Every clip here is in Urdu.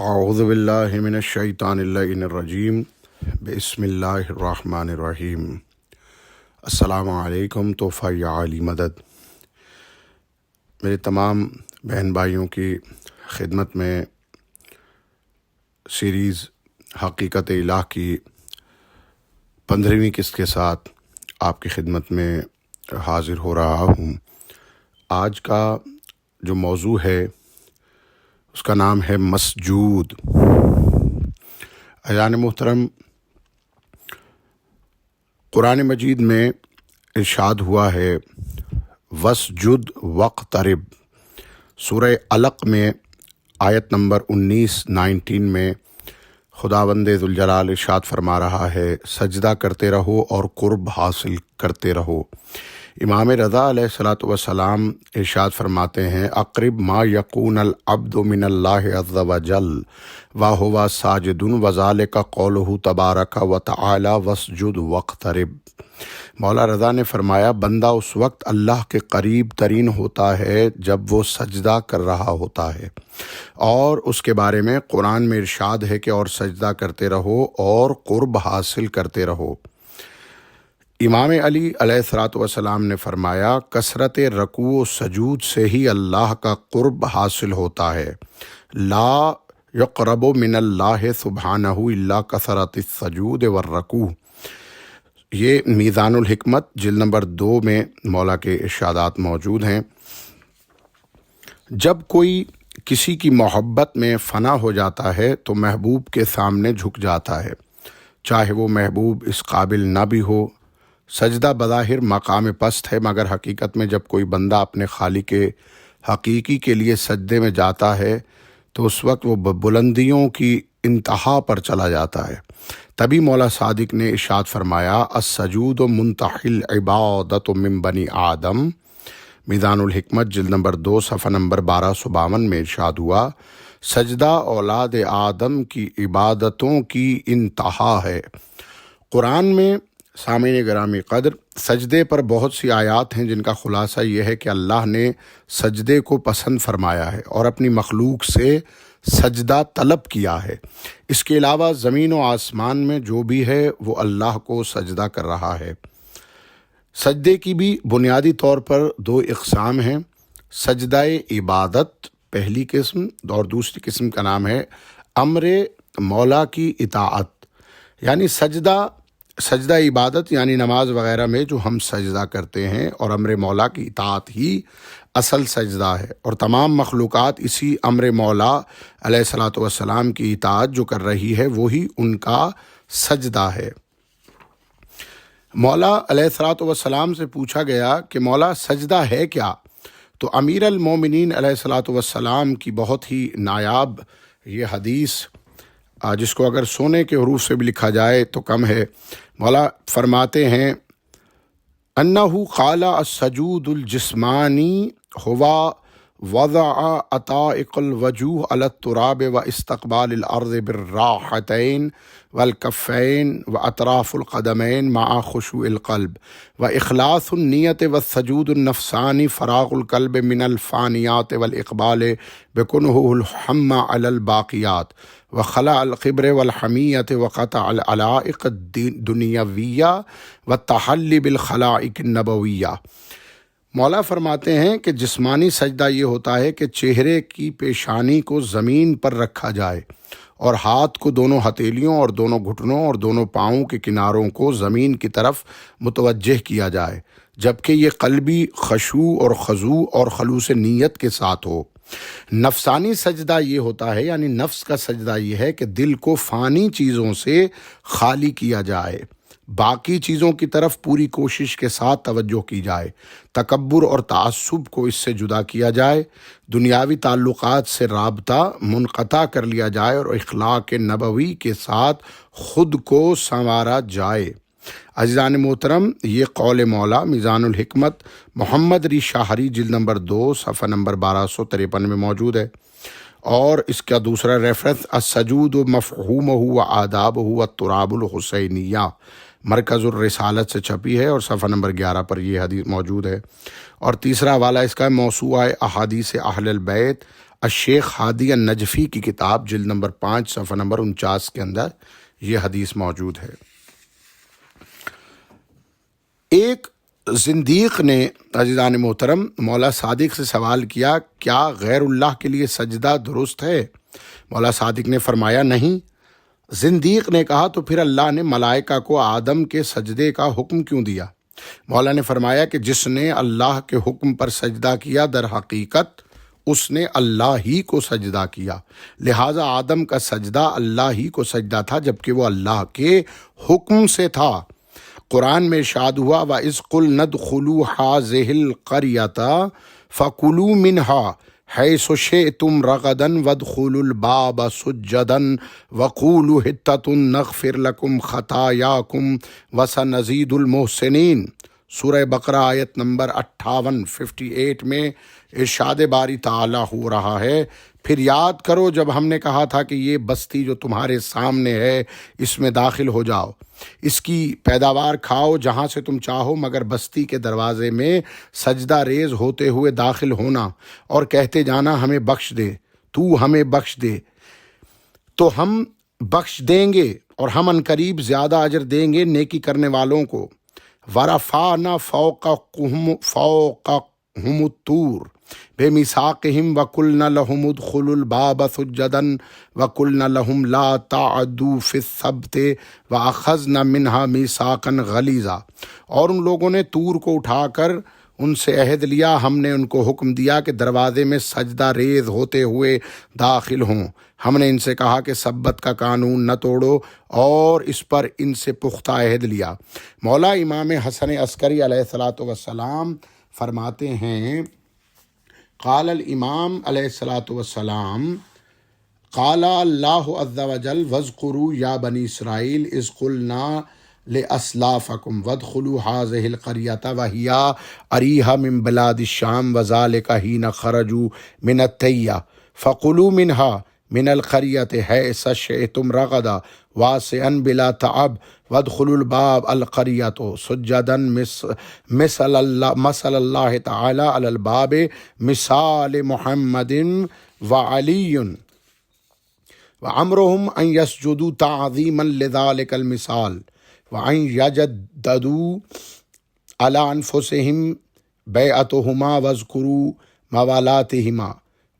اعوذ باللہ من الشیطان اللعین الرجیم، بسم اللہ الرحمن الرحیم۔ السلام علیکم تحفہ یا علی مدد۔ میرے تمام بہن بھائیوں کی خدمت میں سیریز حقیقت الہ کی 15ویں قسط کے ساتھ آپ کی خدمت میں حاضر ہو رہا ہوں۔ آج کا جو موضوع ہے اس کا نام ہے مسجود۔ عزیزان محترم، قرآن مجید میں ارشاد ہوا ہے وَاسْجُدْ وَاقْتَرِب۔ سورہ علق میں آیت نمبر 19 میں خداوند ذوالجلال ارشاد فرما رہا ہے سجدہ کرتے رہو اور قرب حاصل کرتے رہو۔ امام رضا علیہ الصلاۃ والسلام ارشاد فرماتے ہیں اقرب ما یکون العبد من اللہ عز وجل وہو ساجد وذالک قولہ تبارک وتعالی واسجد واقترب۔ مولا رضا نے فرمایا بندہ اس وقت اللہ کے قریب ترین ہوتا ہے جب وہ سجدہ کر رہا ہوتا ہے، اور اس کے بارے میں قرآن میں ارشاد ہے کہ اور سجدہ کرتے رہو اور قرب حاصل کرتے رہو۔ امام علی علیہ الصلاۃ والسلام نے فرمایا کثرت رکوع و سجود سے ہی اللہ کا قرب حاصل ہوتا ہے، لا یقرب من اللہ سبحانہ الا کثرت السجود والرکوع۔ یہ میزان الحکمت جلد نمبر 2 میں مولا کے ارشادات موجود ہیں۔ جب کوئی کسی کی محبت میں فنا ہو جاتا ہے تو محبوب کے سامنے جھک جاتا ہے، چاہے وہ محبوب اس قابل نہ بھی ہو۔ سجدہ بظاہر مقام پست ہے، مگر حقیقت میں جب کوئی بندہ اپنے خالق حقیقی کے لیے سجدے میں جاتا ہے تو اس وقت وہ بلندیوں کی انتہا پر چلا جاتا ہے۔ تبھی مولا صادق نے ارشاد فرمایا السجود منتہی العبادۃ من بنی آدم۔ میزان الحکمت جلد نمبر 2 صفحہ نمبر 1252 میں ارشاد ہوا سجدہ اولاد آدم کی عبادتوں کی انتہا ہے۔ قرآن میں سامعین گرامی قدر سجدے پر بہت سی آیات ہیں جن کا خلاصہ یہ ہے کہ اللہ نے سجدے کو پسند فرمایا ہے اور اپنی مخلوق سے سجدہ طلب کیا ہے۔ اس کے علاوہ زمین و آسمان میں جو بھی ہے وہ اللہ کو سجدہ کر رہا ہے۔ سجدے کی بھی بنیادی طور پر 2 اقسام ہیں، سجدہ عبادت پہلی قسم اور دوسری قسم کا نام ہے امر مولا کی اطاعت، یعنی سجدہ عبادت یعنی نماز وغیرہ میں جو ہم سجدہ کرتے ہیں، اور امر مولا کی اطاعت ہی اصل سجدہ ہے، اور تمام مخلوقات اسی امر مولا علیہ الصلاۃ والسلام کی اطاعت جو کر رہی ہے وہی ان کا سجدہ ہے۔ مولا علیہ الصلاۃ والسلام سے پوچھا گیا کہ مولا سجدہ ہے کیا؟ تو امیر المومنین علیہ الصلاۃ والسلام کی بہت ہی نایاب یہ حدیث، جس کو اگر سونے کے حروف سے بھی لکھا جائے تو کم ہے، مولا فرماتے ہیں انہو قال السجود الجسمانی ہوا وضع عطائق الوجوہ علی التراب و استقبال الارض بالراحتین والکفین و اطراف القدمین مع خشوع القلب و اخلاص النیت والسجود النفسانی فراغ القلب من الفانیات والاقبال بکنہ الحم علی الباقیات وخلع القبر والحمیت وقطع العلائق الدنیویہ والتحلی بالخلائق النبویہ۔ مولا فرماتے ہیں کہ جسمانی سجدہ یہ ہوتا ہے کہ چہرے کی پیشانی کو زمین پر رکھا جائے اور ہاتھ کو دونوں ہتھیلیوں اور دونوں گھٹنوں اور دونوں پاؤں کے کناروں کو زمین کی طرف متوجہ کیا جائے، جبکہ یہ قلبی خشوع اور خضوع اور خلوص نیت کے ساتھ ہو۔ نفسانی سجدہ یہ ہوتا ہے، یعنی نفس کا سجدہ یہ ہے کہ دل کو فانی چیزوں سے خالی کیا جائے، باقی چیزوں کی طرف پوری کوشش کے ساتھ توجہ کی جائے، تکبر اور تعصب کو اس سے جدا کیا جائے، دنیاوی تعلقات سے رابطہ منقطع کر لیا جائے اور اخلاق نبوی کے ساتھ خود کو سنوارا جائے۔ عزیزان محترم، یہ قول مولا میزان الحکمت محمد ری شاہری جلد نمبر 2 صفحہ نمبر 1253 میں موجود ہے، اور اس کا دوسرا ریفرنس السجود مفہومہ و آدابہ التراب الحسینیہ مرکز الرسالت سے چھپی ہے، اور صفحہ نمبر 11 پر یہ حدیث موجود ہے۔ اور تیسرا حوالہ اس کا موسوعہ احادیث اہل البیت الشیخ ہادی النجفی کی کتاب جلد نمبر 5 صفحہ نمبر 49 کے اندر یہ حدیث موجود ہے۔ ایک زندیق نے عزیزان محترم مولا صادق سے سوال کیا، کیا غیر اللہ کے لیے سجدہ درست ہے؟ مولا صادق نے فرمایا نہیں۔ زندیق نے کہا تو پھر اللہ نے ملائکہ کو آدم کے سجدے کا حکم کیوں دیا؟ مولا نے فرمایا کہ جس نے اللہ کے حکم پر سجدہ کیا در حقیقت اس نے اللہ ہی کو سجدہ کیا، لہٰذا آدم کا سجدہ اللہ ہی کو سجدہ تھا جبکہ وہ اللہ کے حکم سے تھا۔ قرآن میں ارشاد ہوا وَإِذْ قُلْنَا ادْخُلُوا هَٰذِهِ الْقَرْيَةَ فَكُلُوا مِنْهَا حَيْثُ شِئْتُمْ رَغَدًا وَادْخُلُوا الْبَابَ سُجَّدًا وَقُولُوا حِطَّةٌ نَغْفِرْ لَكُمْ خَطَايَاكُمْ وَسَنَزِيدُ الْمُحْسِنِينَ۔ سورہ بقرہ آیت نمبر 58 میں ارشاد باری تعالیٰ ہو رہا ہے، پھر یاد کرو جب ہم نے کہا تھا کہ یہ بستی جو تمہارے سامنے ہے اس میں داخل ہو جاؤ، اس کی پیداوار کھاؤ جہاں سے تم چاہو، مگر بستی کے دروازے میں سجدہ ریز ہوتے ہوئے داخل ہونا اور کہتے جانا ہمیں بخش دے، تو ہمیں بخش دے، تو ہم بخش دیں گے اور ہم عنقریب زیادہ اجر دیں گے نیکی کرنے والوں کو۔ وَرَفَعْنَا فَوْقَهُمُ الطُّورَ بِمِيثَاقِهِمْ وَقُلْنَا لَهُمُ ادْخُلُوا الْبَابَ سُجَّدًا وَقُلْنَا لَهُمْ لَا تَعْدُوا فِي السَّبْتِ وَأَخَذْنَا مِنْهَا مِيثَاقًا غَلِيظًا۔ اور ان لوگوں نے طور کو اٹھا کر ان سے عہد لیا، ہم نے ان کو حکم دیا کہ دروازے میں سجدہ ریز ہوتے ہوئے داخل ہوں۔ ہم نے ان سے کہا کہ سبت کا قانون نہ توڑو اور اس پر ان سے پختہ عہد لیا۔ مولا امام حسن عسکری علیہ الصلاۃ والسلام فرماتے ہیں، قال الامام علیہ الصلاۃ والسلام قال اللہ عز وجل وَاذْكُرُوا یا بنی اسرائیل اذ قلنا لأسلافکم وادخلوا هذه القرية وهي أريها من بلاد الشام وذلك حين خرجوا من التية فكلوا منها من القرية حيث شئتم رغدا واسعا بلا تعب وادخلوا الباب القرية سجدا مثل الله تعالى على الباب مثال محمد وعلي وأمرهم أن يسجدوا تعظيما لذلك المثال وَأَن يَجَدَّدُوا عَلَىٰ أَنفُسِهِمْ بَيْعَتَهُمَا وَاذْكُرُوا مَوَالَاتِهِمَا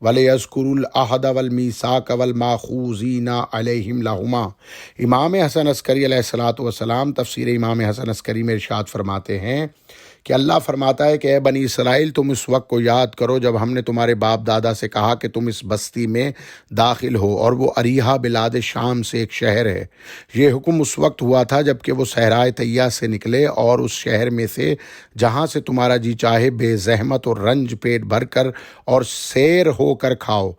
وَلْيَذْكُرُوا الْعَهْدَ وَالْمِيثَاقَ وَالْمَأْخُوذِينَ عَلَيْهِمْ لَهُمَا۔ امام حسن عسکری علیہ الصلاۃ والسلام تفسیر امام حسن عسکری میں ارشاد فرماتے ہیں کہ اللہ فرماتا ہے کہ اے بنی اسرائیل تم اس وقت کو یاد کرو جب ہم نے تمہارے باپ دادا سے کہا کہ تم اس بستی میں داخل ہو، اور وہ اریحا بلاد شام سے ایک شہر ہے۔ یہ حکم اس وقت ہوا تھا جب کہ وہ صحرائے طیہ سے نکلے اور اس شہر میں سے جہاں سے تمہارا جی چاہے بے زحمت اور رنج پیٹ بھر کر اور سیر ہو کر کھاؤ۔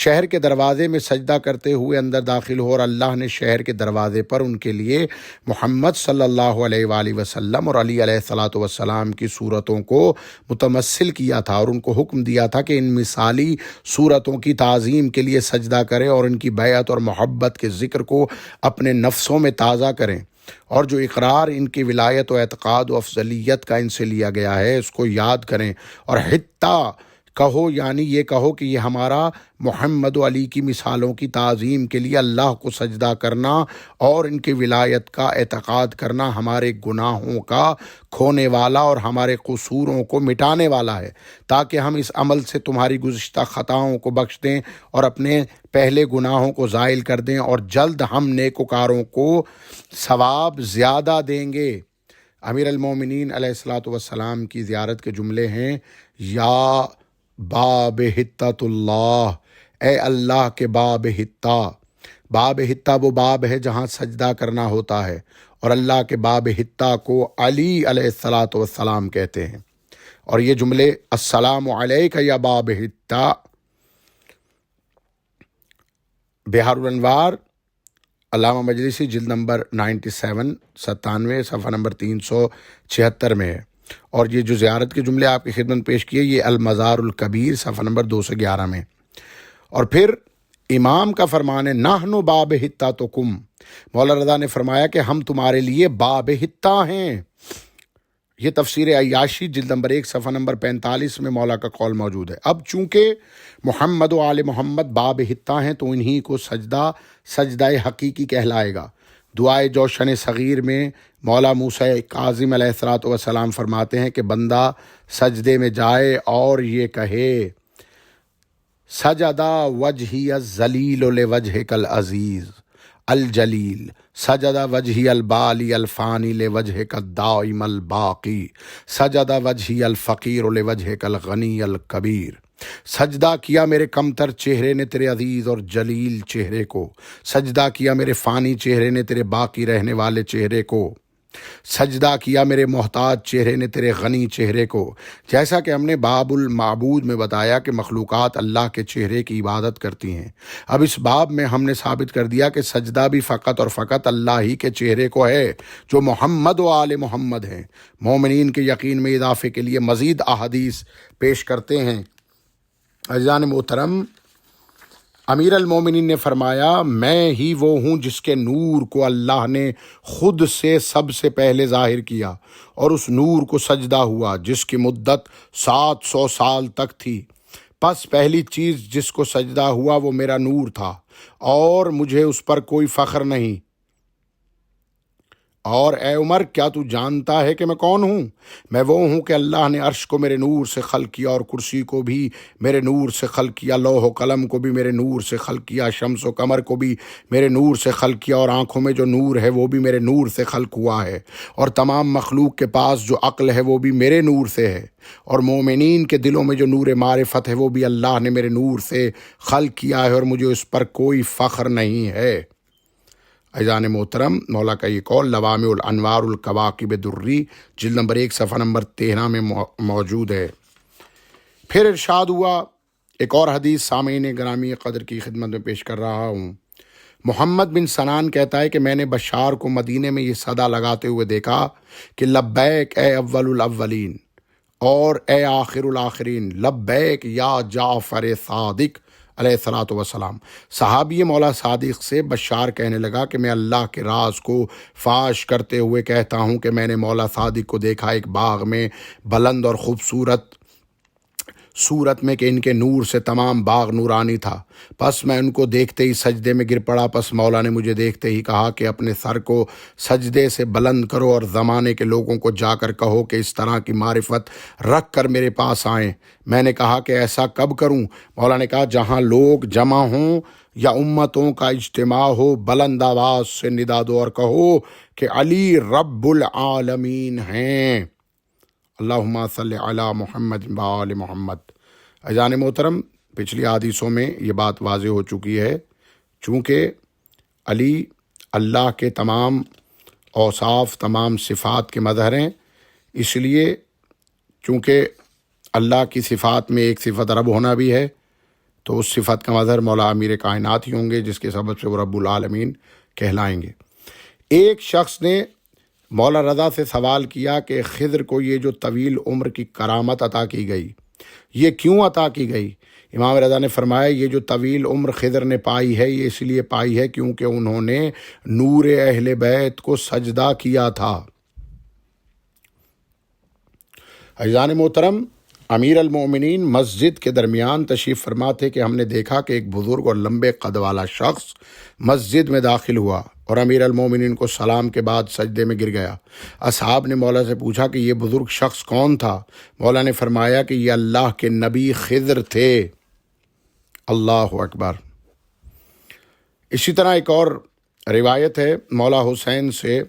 شہر کے دروازے میں سجدہ کرتے ہوئے اندر داخل ہو، اور اللہ نے شہر کے دروازے پر ان کے لیے محمد صلی اللہ علیہ وآلہ وسلم اور علی علیہ الصلاۃ والسلام کی صورتوں کو متمثل کیا تھا، اور ان کو حکم دیا تھا کہ ان مثالی صورتوں کی تعظیم کے لیے سجدہ کریں اور ان کی بیعت اور محبت کے ذکر کو اپنے نفسوں میں تازہ کریں، اور جو اقرار ان کی ولایت و اعتقاد و افضلیت کا ان سے لیا گیا ہے اس کو یاد کریں، اور حتیٰ کہو یعنی یہ کہو کہ یہ ہمارا محمد و علی کی مثالوں کی تعظیم کے لیے اللہ کو سجدہ کرنا اور ان کی ولایت کا اعتقاد کرنا ہمارے گناہوں کا کھونے والا اور ہمارے قصوروں کو مٹانے والا ہے، تاکہ ہم اس عمل سے تمہاری گزشتہ خطاؤں کو بخش دیں اور اپنے پہلے گناہوں کو زائل کر دیں، اور جلد ہم نیکوکاروں کو ثواب زیادہ دیں گے۔ امیر المومنین علیہ الصلاۃ والسلام کی زیارت کے جملے ہیں، یا باب حطۃ اللہ، اے اللہ کے باب حطہ۔ باب حطہ وہ باب ہے جہاں سجدہ کرنا ہوتا ہے، اور اللہ کے باب حطہ کو علی علیہ الصلاۃ والسلام کہتے ہیں۔ اور یہ جملے السلام علیک یا باب حطہ، بہار الانوار علامہ مجلسی جلد نمبر 97 صفحہ نمبر 376 میں ہے۔ اور یہ جو زیارت کے جملے آپ کی خدمت پیش کیے یہ المزار الکبیر صفحہ نمبر 211 میں۔ اور پھر امام کا فرمان ہے نحن باب حطۃکم، مولا رضا نے فرمایا کہ ہم تمہارے لیے باب حطہ ہیں، یہ تفسیر عیاشی جلد نمبر 1 صفحہ نمبر 45 میں مولا کا قول موجود ہے۔ اب چونکہ محمد و آل محمد باب حتہ ہیں تو انہی کو سجدہ حقیقی کہلائے گا۔ دعائے جوشن صغیر میں مولا موسیٰ کاظم علیہ الصلوۃ والسلام فرماتے ہیں کہ بندہ سجدے میں جائے اور یہ کہے سجدہ وجہی الذلیل لوجہک العزیز الجلیل، سجد وجہی البالی الفانی لوجہک الدائم الباقی، سجد وجہی الفقیر لوجہک الغنی الکبیر۔ سجدہ کیا میرے کمتر چہرے نے تیرے عزیز اور جلیل چہرے کو، سجدہ کیا میرے فانی چہرے نے تیرے باقی رہنے والے چہرے کو، سجدہ کیا میرے محتاج چہرے نے تیرے غنی چہرے کو۔ جیسا کہ ہم نے باب المعبود میں بتایا کہ مخلوقات اللہ کے چہرے کی عبادت کرتی ہیں، اب اس باب میں ہم نے ثابت کر دیا کہ سجدہ بھی فقط اور فقط اللہ ہی کے چہرے کو ہے جو محمد و آل محمد ہیں۔ مومنین کے یقین میں اضافے کے لیے مزید احادیث پیش کرتے ہیں۔ عزیزان محترم، امیر المومنین نے فرمایا میں ہی وہ ہوں جس کے نور کو اللہ نے خود سے سب سے پہلے ظاہر کیا اور اس نور کو سجدہ ہوا جس کی مدت 700 سال تک تھی۔ پس پہلی چیز جس کو سجدہ ہوا وہ میرا نور تھا اور مجھے اس پر کوئی فخر نہیں۔ اور اے عمر، کیا تو جانتا ہے کہ میں کون ہوں؟ میں وہ ہوں کہ اللہ نے عرش کو میرے نور سے خلق کیا اور کرسی کو بھی میرے نور سے خلق کیا، لوح و قلم کو بھی میرے نور سے خلق کیا، شمس و قمر کو بھی میرے نور سے خلق کیا، اور آنکھوں میں جو نور ہے وہ بھی میرے نور سے خلق ہوا ہے، اور تمام مخلوق کے پاس جو عقل ہے وہ بھی میرے نور سے ہے، اور مومنین کے دلوں میں جو نور معرفت ہے وہ بھی اللہ نے میرے نور سے خلق کیا ہے، اور مجھے اس پر کوئی فخر نہیں ہے۔ عزیزان محترم، مولا کا یہ قول لوامع الانوار الکواکب دری جلد نمبر 1 صفحہ نمبر 13 میں موجود ہے۔ پھر ارشاد ہوا، ایک اور حدیث سامعین گرامی قدر کی خدمت میں پیش کر رہا ہوں۔ محمد بن سنان کہتا ہے کہ میں نے بشار کو مدینے میں یہ صدا لگاتے ہوئے دیکھا کہ لبیک اے اول الاولین اور اے آخر الآخرین، لبیک یا جعفر صادق علیہ الصلوۃ والسلام۔ صحابی مولا صادق سے بشار کہنے لگا کہ میں اللہ کے راز کو فاش کرتے ہوئے کہتا ہوں کہ میں نے مولا صادق کو دیکھا ایک باغ میں بلند اور خوبصورت صورت میں کہ ان کے نور سے تمام باغ نورانی تھا۔ پس میں ان کو دیکھتے ہی سجدے میں گر پڑا۔ پس مولا نے مجھے دیکھتے ہی کہا کہ اپنے سر کو سجدے سے بلند کرو اور زمانے کے لوگوں کو جا کر کہو کہ اس طرح کی معرفت رکھ کر میرے پاس آئیں۔ میں نے کہا کہ ایسا کب کروں؟ مولا نے کہا جہاں لوگ جمع ہوں یا امتوں کا اجتماع ہو، بلند آواز سے ندا دو اور کہو کہ علی رب العالمین ہیں، اللہم صلی علی محمد و آل محمد۔ عزیزان محترم، پچھلی حدیثوں میں یہ بات واضح ہو چکی ہے، چونکہ علی اللہ کے تمام اوصاف، تمام صفات کے مظہر ہیں، اس لیے چونکہ اللہ کی صفات میں ایک صفت رب ہونا بھی ہے تو اس صفت کا مظہر مولا امیر کائنات ہی ہوں گے، جس کے سبب سے وہ رب العالمین کہلائیں گے۔ ایک شخص نے مولا رضا سے سوال کیا کہ خضر کو یہ جو طویل عمر کی کرامت عطا کی گئی، یہ کیوں عطا کی گئی؟ امام رضا نے فرمایا یہ جو طویل عمر خضر نے پائی ہے یہ اس لیے پائی ہے کیونکہ انہوں نے نور اہل بیت کو سجدہ کیا تھا۔ عزیزان محترم، امیر المومنین مسجد کے درمیان تشریف فرما تھے کہ ہم نے دیکھا کہ ایک بزرگ اور لمبے قد والا شخص مسجد میں داخل ہوا اور امیر المومنین کو سلام کے بعد سجدے میں گر گیا۔ اصحاب نے مولا سے پوچھا کہ یہ بزرگ شخص کون تھا؟ مولا نے فرمایا کہ یہ اللہ کے نبی خضر تھے۔ اللہ اکبر۔ اسی طرح ایک اور روایت ہے مولا حسین سے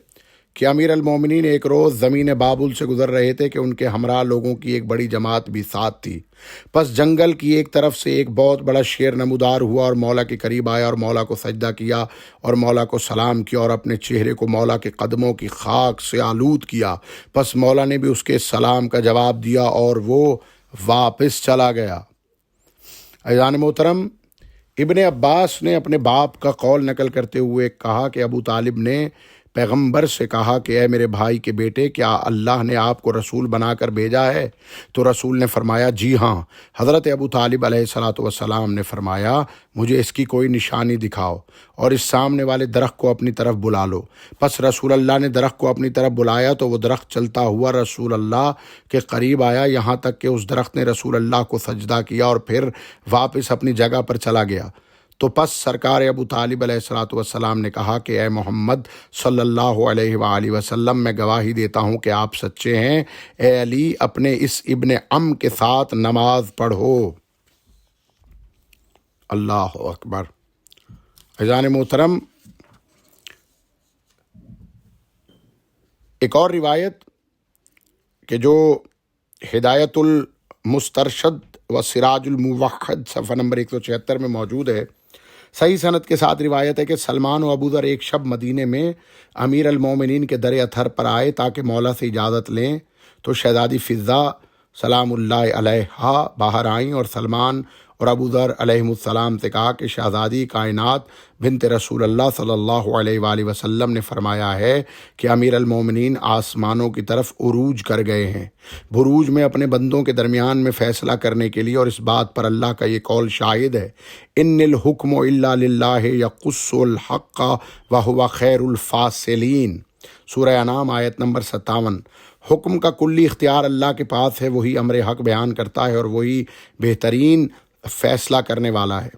کہ امیر المومنین ایک روز زمین بابل سے گزر رہے تھے کہ ان کے ہمراہ لوگوں کی ایک بڑی جماعت بھی ساتھ تھی۔ پس جنگل کی ایک طرف سے ایک بہت بڑا شیر نمودار ہوا اور مولا کے قریب آیا اور مولا کو سجدہ کیا اور مولا کو سلام کیا اور اپنے چہرے کو مولا کے قدموں کی خاک سے آلود کیا۔ پس مولا نے بھی اس کے سلام کا جواب دیا اور وہ واپس چلا گیا۔ عزیزان محترم، ابن عباس نے اپنے باپ کا قول نقل کرتے ہوئے کہا کہ ابو طالب نے پیغمبر سے کہا کہ اے میرے بھائی کے بیٹے، کیا اللہ نے آپ کو رسول بنا کر بھیجا ہے؟ تو رسول نے فرمایا جی ہاں۔ حضرت ابو طالب علیہ الصلاۃ والسلام نے فرمایا مجھے اس کی کوئی نشانی دکھاؤ اور اس سامنے والے درخت کو اپنی طرف بلا لو۔ پس رسول اللہ نے درخت کو اپنی طرف بلایا تو وہ درخت چلتا ہوا رسول اللہ کے قریب آیا، یہاں تک کہ اس درخت نے رسول اللہ کو سجدہ کیا اور پھر واپس اپنی جگہ پر چلا گیا۔ تو پس سرکار ابو طالب علیہ الصلاۃ والسلام نے کہا کہ اے محمد صلی اللہ علیہ وآلہ وسلم، میں گواہی دیتا ہوں کہ آپ سچے ہیں۔ اے علی، اپنے اس ابن ام کے ساتھ نماز پڑھو۔ اللہ اکبر۔ عزیزان محترم، ایک اور روایت کہ جو ہدایت المسترشد و سراج الموحد صفحہ نمبر 176 میں موجود ہے، صحیح سند کے ساتھ روایت ہے کہ سلمان و ابوذر ایک شب مدینے میں امیر المومنین کے در اطہر پر آئے تاکہ مولا سے اجازت لیں، تو شہزادی فضہ سلام اللہ علیہا باہر آئیں اور سلمان اور ابوذر علیہم السلام سے کہا کہ شہزادی کائنات بنت رسول اللہ صلی اللہ علیہ وآلہ وسلم نے فرمایا ہے کہ امیر المومنین آسمانوں کی طرف عروج کر گئے ہیں، بروج میں اپنے بندوں کے درمیان میں فیصلہ کرنے کے لیے، اور اس بات پر اللہ کا یہ قول شاہد ہے ان الحکم الا للہ یقص الحق وہو خیر الفاصلین۔ سورہ انعام آیت نمبر 57۔ حکم کا کلی اختیار اللہ کے پاس ہے، وہی امر حق بیان کرتا ہے اور وہی بہترین فیصلہ کرنے والا ہے۔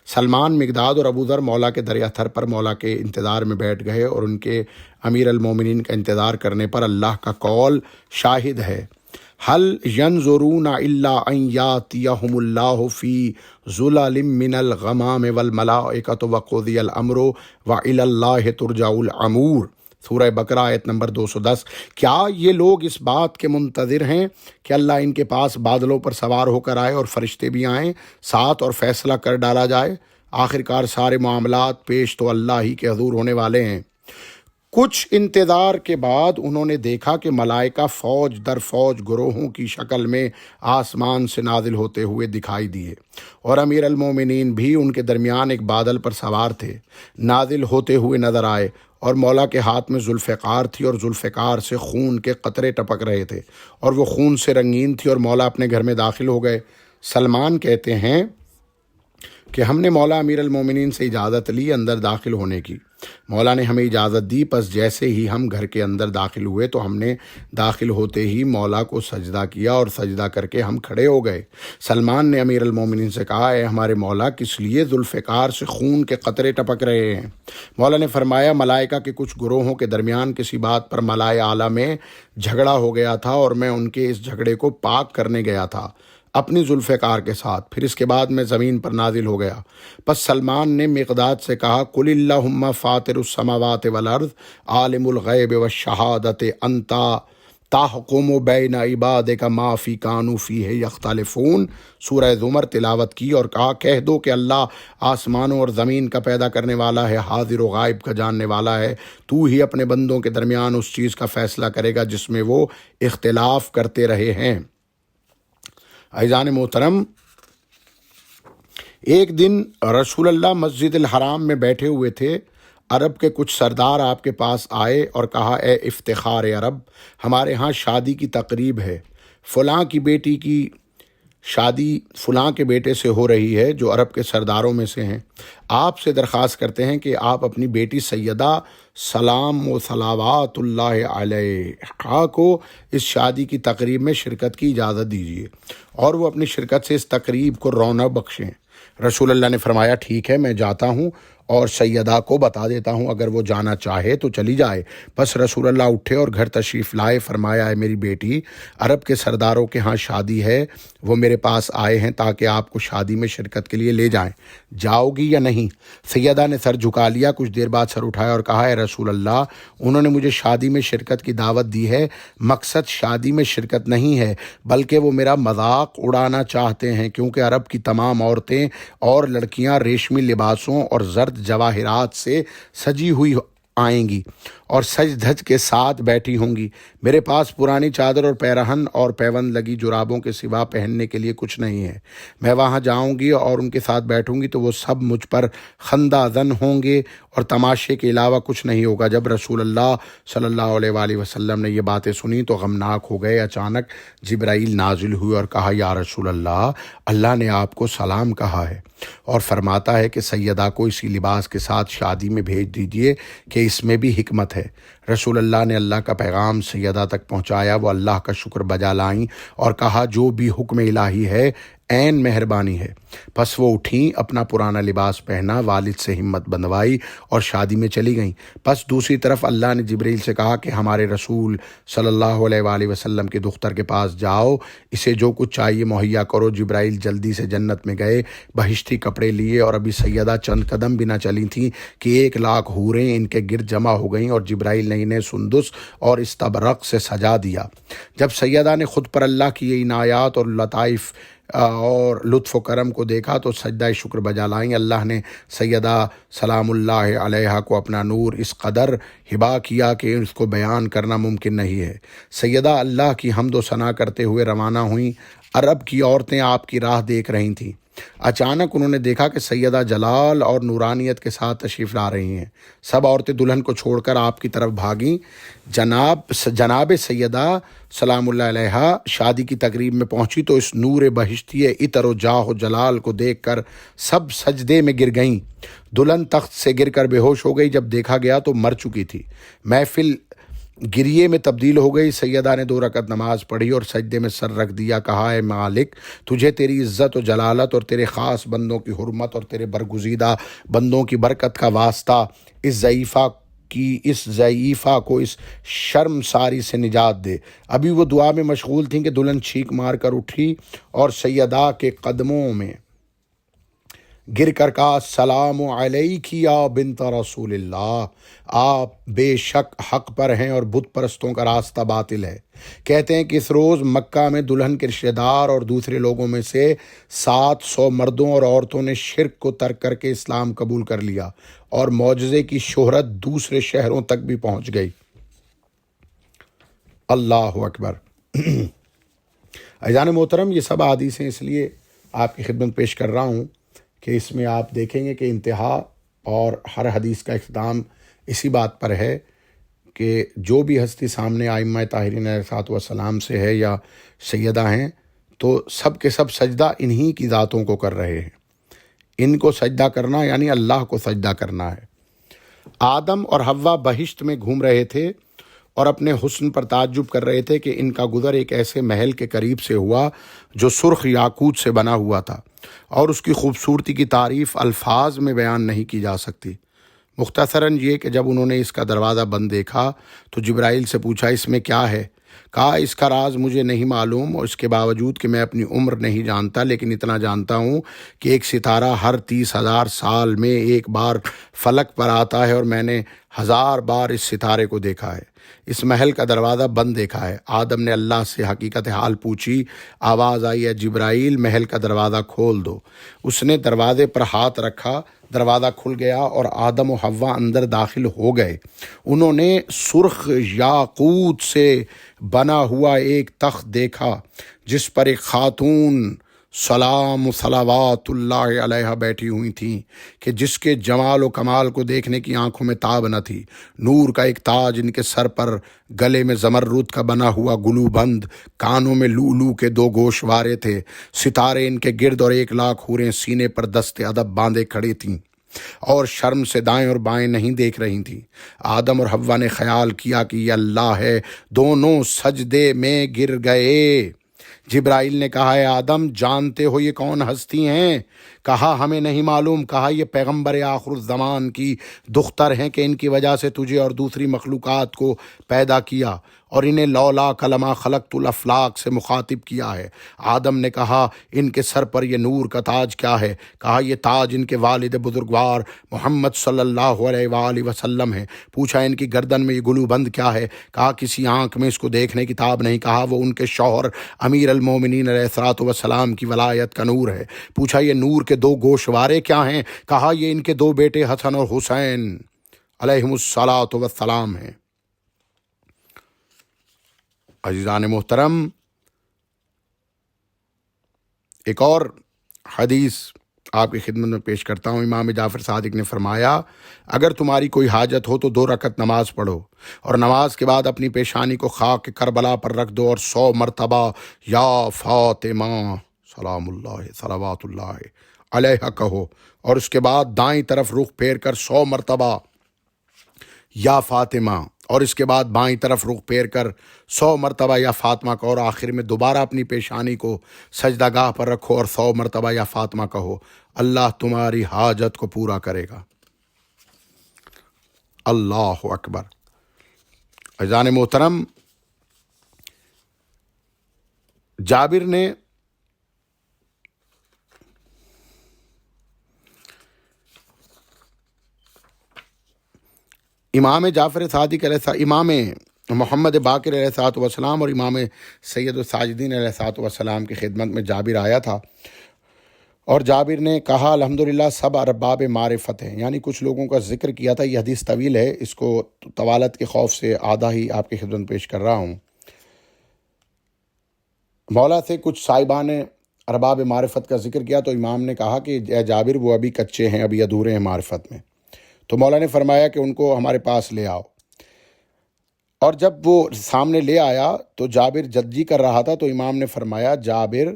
سلمان، مقداد اور ابوذر مولا کے دریا تھر پر مولا کے انتظار میں بیٹھ گئے اور ان کے امیر المومنین کا انتظار کرنے پر اللہ کا قول شاہد ہے هل ينظرون الا ان ياتيهم الله في ظلال من الغمام والملائكة وقضي الامر والى الله ترجع الامور۔ سورہ بقرہ آیت نمبر 210۔ کیا یہ لوگ اس بات کے منتظر ہیں کہ اللہ ان کے پاس بادلوں پر سوار ہو کر آئے اور فرشتے بھی آئیں ساتھ اور فیصلہ کر ڈالا جائے؟ آخرکار سارے معاملات پیش تو اللہ ہی کے حضور ہونے والے ہیں۔ کچھ انتظار کے بعد انہوں نے دیکھا کہ ملائکہ فوج در فوج گروہوں کی شکل میں آسمان سے نازل ہوتے ہوئے دکھائی دیے، اور امیر المومنین بھی ان کے درمیان ایک بادل پر سوار تھے، نازل ہوتے ہوئے نظر آئے، اور مولا کے ہاتھ میں ذوالفقار تھی اور ذوالفقار سے خون کے قطرے ٹپک رہے تھے اور وہ خون سے رنگین تھی، اور مولا اپنے گھر میں داخل ہو گئے۔ سلمان کہتے ہیں کہ ہم نے مولا امیر المومنین سے اجازت لی اندر داخل ہونے کی، مولا نے ہمیں اجازت دی، پس جیسے ہی ہم گھر کے اندر داخل ہوئے تو ہم نے داخل ہوتے ہی مولا کو سجدہ کیا اور سجدہ کر کے ہم کھڑے ہو گئے۔ سلمان نے امیر المومنین سے کہا اے ہمارے مولا، کس لیے ذوالفقار سے خون کے قطرے ٹپک رہے ہیں؟ مولا نے فرمایا ملائکہ کے کچھ گروہوں کے درمیان کسی بات پر ملائے اعلیٰ میں جھگڑا ہو گیا تھا اور میں ان کے اس جھگڑے کو پاک کرنے گیا تھا اپنی ذوالفقار کے ساتھ، پھر اس کے بعد میں زمین پر نازل ہو گیا۔ پس سلمان نے مقداد سے کہا قل اللہم فاطر السماوات والارض عالم الغیب والشہادت انت تحکم بین عبادک ما فی کانوا فیہ یختلفون۔ سورہ زمر تلاوت کی اور کہا کہہ دو کہ اللہ آسمانوں اور زمین کا پیدا کرنے والا ہے، حاضر و غائب کا جاننے والا ہے، تو ہی اپنے بندوں کے درمیان اس چیز کا فیصلہ کرے گا جس میں وہ اختلاف کرتے رہے ہیں۔ عزیزان محترم، ایک دن رسول اللہ مسجد الحرام میں بیٹھے ہوئے تھے، عرب کے کچھ سردار آپ کے پاس آئے اور کہا اے افتخار عرب، ہمارے ہاں شادی کی تقریب ہے، فلاں کی بیٹی کی شادی فلاں کے بیٹے سے ہو رہی ہے جو عرب کے سرداروں میں سے ہیں، آپ سے درخواست کرتے ہیں کہ آپ اپنی بیٹی سیدہ سلام و صلوات اللہ علیہا کو اس شادی کی تقریب میں شرکت کی اجازت دیجیے اور وہ اپنی شرکت سے اس تقریب کو رونق بخشیں۔ رسول اللہ نے فرمایا ٹھیک ہے، میں جاتا ہوں اور سیدہ کو بتا دیتا ہوں، اگر وہ جانا چاہے تو چلی جائے۔ بس رسول اللہ اٹھے اور گھر تشریف لائے، فرمایا ہے میری بیٹی عرب کے سرداروں کے ہاں شادی ہے، وہ میرے پاس آئے ہیں تاکہ آپ کو شادی میں شرکت کے لیے لے جائیں، جاؤ گی یا نہیں؟ سیدہ نے سر جھکا لیا، کچھ دیر بعد سر اٹھایا اور کہا اے رسول اللہ، انہوں نے مجھے شادی میں شرکت کی دعوت دی ہے، مقصد شادی میں شرکت نہیں ہے بلکہ وہ میرا مذاق اڑانا چاہتے ہیں، کیونکہ عرب کی تمام عورتیں اور لڑکیاں ریشمی لباسوں اور زرد جواہرات سے سجی ہوئی آئیں گی اور سج دھج کے ساتھ بیٹھی ہوں گی۔ میرے پاس پرانی چادر اور پیرہن اور پیوند لگی جرابوں کے سوا پہننے کے لیے کچھ نہیں ہے۔ میں وہاں جاؤں گی اور ان کے ساتھ بیٹھوں گی تو وہ سب مجھ پر خندہ زن ہوں گے اور تماشے کے علاوہ کچھ نہیں ہوگا۔ جب رسول اللہ صلی اللہ علیہ وآلہ وسلم نے یہ باتیں سنی تو غمناک ہو گئے۔ اچانک جبرائیل نازل ہوئے اور کہا، یا رسول اللہ، اللہ نے آپ کو سلام کہا ہے اور فرماتا ہے کہ سیدہ کو اسی لباس کے ساتھ شادی میں بھیج دیجئے کہ اس میں بھی حکمت ہے۔ رسول اللہ نے اللہ کا پیغام سیدہ تک پہنچایا۔ وہ اللہ کا شکر بجا لائیں اور کہا، جو بھی حکم الہی ہے عین مہربانی ہے۔ پس وہ اٹھیں، اپنا پرانا لباس پہنا، والد سے ہمت بندھوائی اور شادی میں چلی گئیں۔ پس دوسری طرف اللہ نے جبریل سے کہا کہ ہمارے رسول صلی اللہ علیہ وآلہ وسلم کے دختر کے پاس جاؤ، اسے جو کچھ چاہیے مہیا کرو۔ جبرائیل جلدی سے جنت میں گئے، بہشتی کپڑے لیے، اور ابھی سیدہ چند قدم بھی نہ چلی تھیں کہ 1,00,000 حوریں ان کے گرد جمع ہو گئیں، اور جبرائیل نے انہیں سندس اور استبرق سے سجا دیا۔ جب سیدہ نے خود پر اللہ کی یہ عنایات اور لطائف اور لطف و کرم کو دیکھا تو سجدہ شکر بجا لائیں۔ اللہ نے سیدہ سلام اللہ علیہا کو اپنا نور اس قدر ہبا کیا کہ اس کو بیان کرنا ممکن نہیں ہے۔ سیدہ اللہ کی حمد و ثنا کرتے ہوئے روانہ ہوئیں۔ عرب کی عورتیں آپ کی راہ دیکھ رہی تھیں۔ اچانک انہوں نے دیکھا کہ سیدہ جلال اور نورانیت کے ساتھ تشریف لا رہی ہیں۔ سب عورتیں دلہن کو چھوڑ کر آپ کی طرف بھاگیں۔ جناب سیدہ سلام اللہ علیہا شادی کی تقریب میں پہنچی تو اس نور بہشتی عطر و جاہ و جلال کو دیکھ کر سب سجدے میں گر گئیں۔ دلہن تخت سے گر کر بے ہوش ہو گئی۔ جب دیکھا گیا تو مر چکی تھی۔ محفل گریے میں تبدیل ہو گئی۔ سیدہ نے 2 رکعت نماز پڑھی اور سجدے میں سر رکھ دیا۔ کہا، اے مالک، تجھے تیری عزت و جلالت اور تیرے خاص بندوں کی حرمت اور تیرے برگزیدہ بندوں کی برکت کا واسطہ اس ضعیفہ کو اس شرم ساری سے نجات دے۔ ابھی وہ دعا میں مشغول تھیں کہ دلہن چھینک مار کر اٹھی اور سیدہ کے قدموں میں گر کر کہا، السلام علیک یا بنت رسول اللہ، آپ بے شک حق پر ہیں اور بت پرستوں کا راستہ باطل ہے۔ کہتے ہیں کہ اس روز مکہ میں دلہن کے رشتہ دار اور دوسرے لوگوں میں سے 700 مردوں اور عورتوں نے شرک کو ترک کر کے اسلام قبول کر لیا اور معجزے کی شہرت دوسرے شہروں تک بھی پہنچ گئی۔ اللہ اکبر۔ عزیزان محترم، یہ سب حدیثیں اس لیے آپ کی خدمت پیش کر رہا ہوں کہ اس میں آپ دیکھیں گے کہ انتہا اور ہر حدیث کا اختتام اسی بات پر ہے کہ جو بھی ہستی سامنے ائمہ طاہرین علیہ السلام سے ہے یا سیدہ ہیں تو سب کے سب سجدہ انہی کی ذاتوں کو کر رہے ہیں۔ ان کو سجدہ کرنا یعنی اللہ کو سجدہ کرنا ہے۔ آدم اور حوا بہشت میں گھوم رہے تھے اور اپنے حسن پر تعجب کر رہے تھے کہ ان کا گزر ایک ایسے محل کے قریب سے ہوا جو سرخ یاقوت سے بنا ہوا تھا اور اس کی خوبصورتی کی تعریف الفاظ میں بیان نہیں کی جا سکتی۔ مختصراً یہ کہ جب انہوں نے اس کا دروازہ بند دیکھا تو جبرائیل سے پوچھا، اس میں کیا ہے؟ کہا، اس کا راز مجھے نہیں معلوم، اور اس کے باوجود کہ میں اپنی عمر نہیں جانتا، لیکن اتنا جانتا ہوں کہ ایک ستارہ ہر 30,000 سال میں ایک بار فلک پر آتا ہے اور میں نے 1000 بار اس ستارے کو دیکھا ہے۔ اس محل کا دروازہ بند دیکھا ہے۔ آدم نے اللہ سے حقیقت حال پوچھی۔ آواز آئی، ہے جبرائیل، محل کا دروازہ کھول دو۔ اس نے دروازے پر ہاتھ رکھا، دروازہ کھل گیا اور آدم و حوا اندر داخل ہو گئے۔ انہوں نے سرخ یاقوت سے بنا ہوا ایک تخت دیکھا جس پر ایک خاتون سلام و صلوات اللہ علیہ بیٹھی ہوئی تھیں کہ جس کے جمال و کمال کو دیکھنے کی آنکھوں میں تاب نہ تھی۔ نور کا ایک تاج ان کے سر پر، گلے میں زمرد کا بنا ہوا گلو بند، کانوں میں لولو کے 2 گوشوارے تھے۔ ستارے ان کے گرد اور 1,00,000 حوریں سینے پر دست ادب باندھے کھڑی تھیں اور شرم سے دائیں اور بائیں نہیں دیکھ رہی تھیں۔ آدم اور حوا نے خیال کیا کہ یہ اللہ ہے، دونوں سجدے میں گر گئے۔ جبرائیل نے کہا، اے آدم، جانتے ہو یہ کون ہستی ہیں؟ کہا، ہمیں نہیں معلوم۔ کہا، یہ پیغمبر آخر الزمان کی دختر ہیں کہ ان کی وجہ سے تجھے اور دوسری مخلوقات کو پیدا کیا اور انہیں لولا کلمہ خلقت الافلاق سے مخاطب کیا ہے۔ آدم نے کہا، ان کے سر پر یہ نور کا تاج کیا ہے؟ کہا، یہ تاج ان کے والد بزرگوار محمد صلی اللہ علیہ وآلہ وسلم ہے۔ پوچھا، ان کی گردن میں یہ گلو بند کیا ہے؟ کہا، کسی آنکھ میں اس کو دیکھنے کی تاب نہیں۔ کہا، وہ ان کے شوہر امیر المومنین علیہ السلام کی ولایت کا نور ہے۔ پوچھا، یہ نور کے 2 گوشوارے کیا ہیں؟ کہا، یہ ان کے 2 بیٹے حسن اور حسین علیہم السلام ہیں۔ عزیزان محترم، ایک اور حدیث آپ کی خدمت میں پیش کرتا ہوں۔ امام جعفر صادق نے فرمایا، اگر تمہاری کوئی حاجت ہو تو 2 رکعت نماز پڑھو، اور نماز کے بعد اپنی پیشانی کو خاک کربلا پر رکھ دو اور 100 مرتبہ یا فاطمہ سلام اللہ صلوات اللہ علیہ کہو، اور اس کے بعد دائیں طرف رخ پھیر کر 100 مرتبہ یا فاطمہ، اور اس کے بعد بائیں طرف رخ پھیر کر 100 مرتبہ یا فاطمہ کہو، اور آخر میں دوبارہ اپنی پیشانی کو سجدہ گاہ پر رکھو اور 100 مرتبہ یا فاطمہ کہو، اللہ تمہاری حاجت کو پورا کرے گا۔ اللہ اکبر۔ عزیزان محترم، جابر نے امام جعفر صادق علیہ امام محمد باقر علیہ الصلوۃ والسلام اور امام سید الساجدین علیہ الصلوۃ والسلام کی خدمت میں جابر آیا تھا، اور جابر نے کہا الحمدللہ سب ارباب معرفت ہیں، یعنی کچھ لوگوں کا ذکر کیا تھا۔ یہ حدیث طویل ہے، اس کو طوالت کے خوف سے آدھا ہی آپ کی خدمت پیش کر رہا ہوں۔ مولا سے کچھ صاحبان ارباب معرفت کا ذکر کیا تو امام نے کہا کہ اے جابر، وہ ابھی کچے ہیں، ابھی ادھورے ہیں معرفت میں۔ تو مولا نے فرمایا کہ ان کو ہمارے پاس لے آؤ، اور جب وہ سامنے لے آیا تو جابر جلدی کر رہا تھا، تو امام نے فرمایا جابر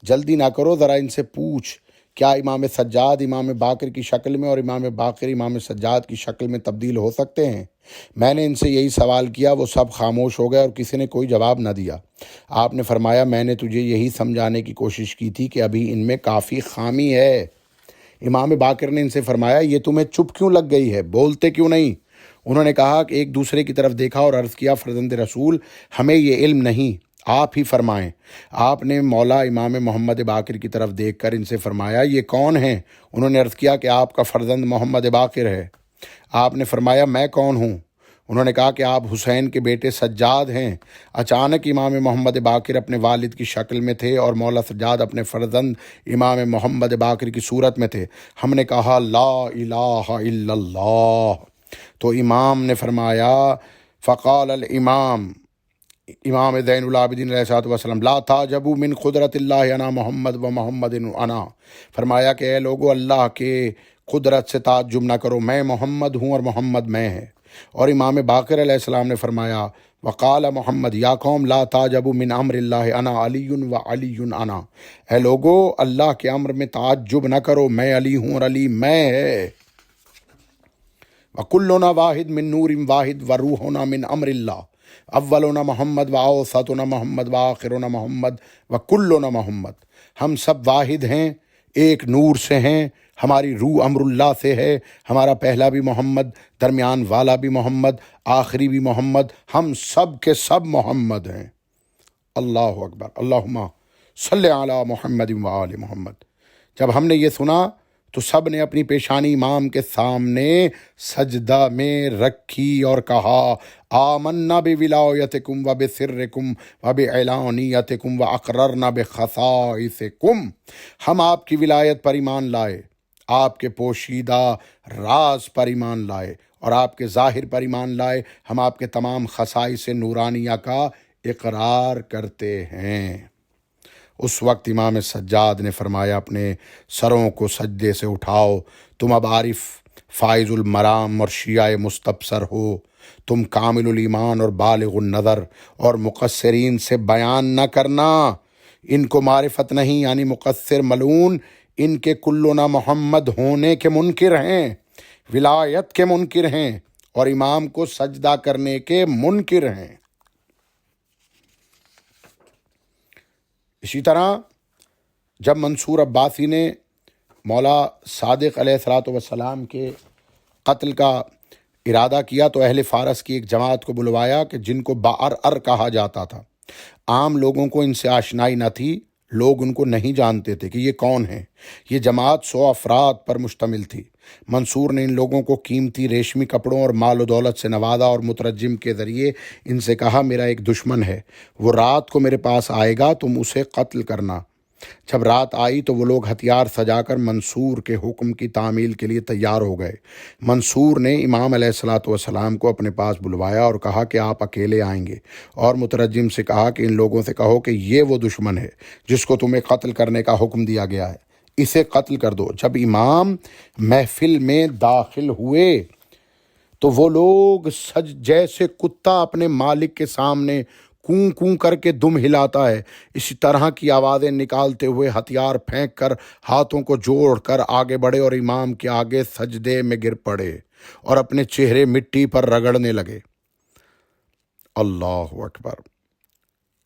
جلدی نہ کرو، ذرا ان سے پوچھ کیا امام سجاد امام باقر کی شکل میں اور امام باقر امام سجاد کی شکل میں تبدیل ہو سکتے ہیں؟ میں نے ان سے یہی سوال کیا، وہ سب خاموش ہو گئے اور کسی نے کوئی جواب نہ دیا۔ آپ نے فرمایا میں نے تجھے یہی سمجھانے کی کوشش کی تھی کہ ابھی ان میں کافی خامی ہے۔ امام باقر نے ان سے فرمایا یہ تمہیں چپ کیوں لگ گئی ہے، بولتے کیوں نہیں؟ انہوں نے کہا کہ ایک دوسرے کی طرف دیکھا اور عرض کیا فرزند رسول، ہمیں یہ علم نہیں، آپ ہی فرمائیں۔ آپ نے مولا امام محمد باقر کی طرف دیکھ کر ان سے فرمایا یہ کون ہیں؟ انہوں نے عرض کیا کہ آپ کا فرزند محمد باقر ہے۔ آپ نے فرمایا میں کون ہوں؟ انہوں نے کہا کہ آپ حسین کے بیٹے سجاد ہیں۔ اچانک امام محمد باقر اپنے والد کی شکل میں تھے اور مولا سجاد اپنے فرزند امام محمد باقر کی صورت میں تھے۔ ہم نے کہا لا الہ الا اللہ، تو امام نے فرمایا فقال الامام، امام زین العابدین علیہ الصلوۃ والسلام لا تعجبوا من قدرت اللہ انا محمد و محمد انا، فرمایا کہ اے لوگو اللہ کے قدرت سے تعجب نہ کرو، میں محمد ہوں اور محمد میں ہے۔ اور امام باقر علیہ السلام نے فرمایا وقال محمد یا قوم لا تعجبوا من امر اللہ انا علی و علی انا، اے لوگو اللہ کے امر میں تعجب نہ کرو، میں علی ہوں اور علی میں ہے۔ وکلنا واحد من نور واحد وروحنا من امر اللہ، اولنا محمد و اوسطنا محمد و آخرنا محمد و کلنا محمد، ہم سب واحد ہیں، ایک نور سے ہیں، ہماری روح امر اللہ سے ہے، ہمارا پہلا بھی محمد، درمیان والا بھی محمد، آخری بھی محمد، ہم سب کے سب محمد ہیں۔ اللہ اکبر، اللہم صلی علی محمد و آل محمد۔ جب ہم نے یہ سنا تو سب نے اپنی پیشانی امام کے سامنے سجدہ میں رکھی اور کہا آمنا بولایتکم و بسرکم و بعلانیتکم و اقررنا بخصائصکم، ہم آپ کی ولایت پر ایمان لائے، آپ کے پوشیدہ راز پر ایمان لائے اور آپ کے ظاہر پر ایمان لائے، ہم آپ کے تمام خصائص نورانیہ کا اقرار کرتے ہیں۔ اس وقت امام سجاد نے فرمایا اپنے سروں کو سجدے سے اٹھاؤ، تم اب عارف فائز المرام اور شیعہ مستبصر ہو، تم کامل الایمان اور بالغ النظر، اور مقصرین سے بیان نہ کرنا، ان کو معرفت نہیں یعنی مقصر ملعون، ان کے کلنا محمد ہونے کے منکر ہیں، ولایت کے منکر ہیں اور امام کو سجدہ کرنے کے منکر ہیں۔ اسی طرح جب منصور عباسی نے مولا صادق علیہ الصلوۃ والسلام کے قتل کا ارادہ کیا تو اہل فارس کی ایک جماعت کو بلوایا کہ جن کو بارر کہا جاتا تھا۔ عام لوگوں کو ان سے آشنائی نہ تھی، لوگ ان کو نہیں جانتے تھے کہ یہ کون ہیں۔ یہ جماعت 100 افراد پر مشتمل تھی۔ منصور نے ان لوگوں کو قیمتی ریشمی کپڑوں اور مال و دولت سے نوازا اور مترجم کے ذریعے ان سے کہا میرا ایک دشمن ہے، وہ رات کو میرے پاس آئے گا، تم اسے قتل کرنا۔ جب رات آئی تو وہ لوگ ہتھیار سجا کر منصور کے حکم کی تعمیل کے لیے تیار ہو گئے۔ منصور نے امام علیہ الصلوۃ والسلام کو اپنے پاس بلوایا اور کہا کہ آپ اکیلے آئیں گے، اور مترجم سے کہا کہ ان لوگوں سے کہو کہ یہ وہ دشمن ہے جس کو تمہیں قتل کرنے کا حکم دیا گیا ہے، اسے قتل کر دو۔ جب امام محفل میں داخل ہوئے تو وہ لوگ جیسے کتا اپنے مالک کے سامنے کوں کوں کر کے دم ہلاتا ہے، اسی طرح کی آوازیں نکالتے ہوئے ہتھیار پھینک کر ہاتھوں کو جوڑ کر آگے بڑھے اور امام کے آگے سجدے میں گر پڑے اور اپنے چہرے مٹی پر رگڑنے لگے۔ اللہ اکبر۔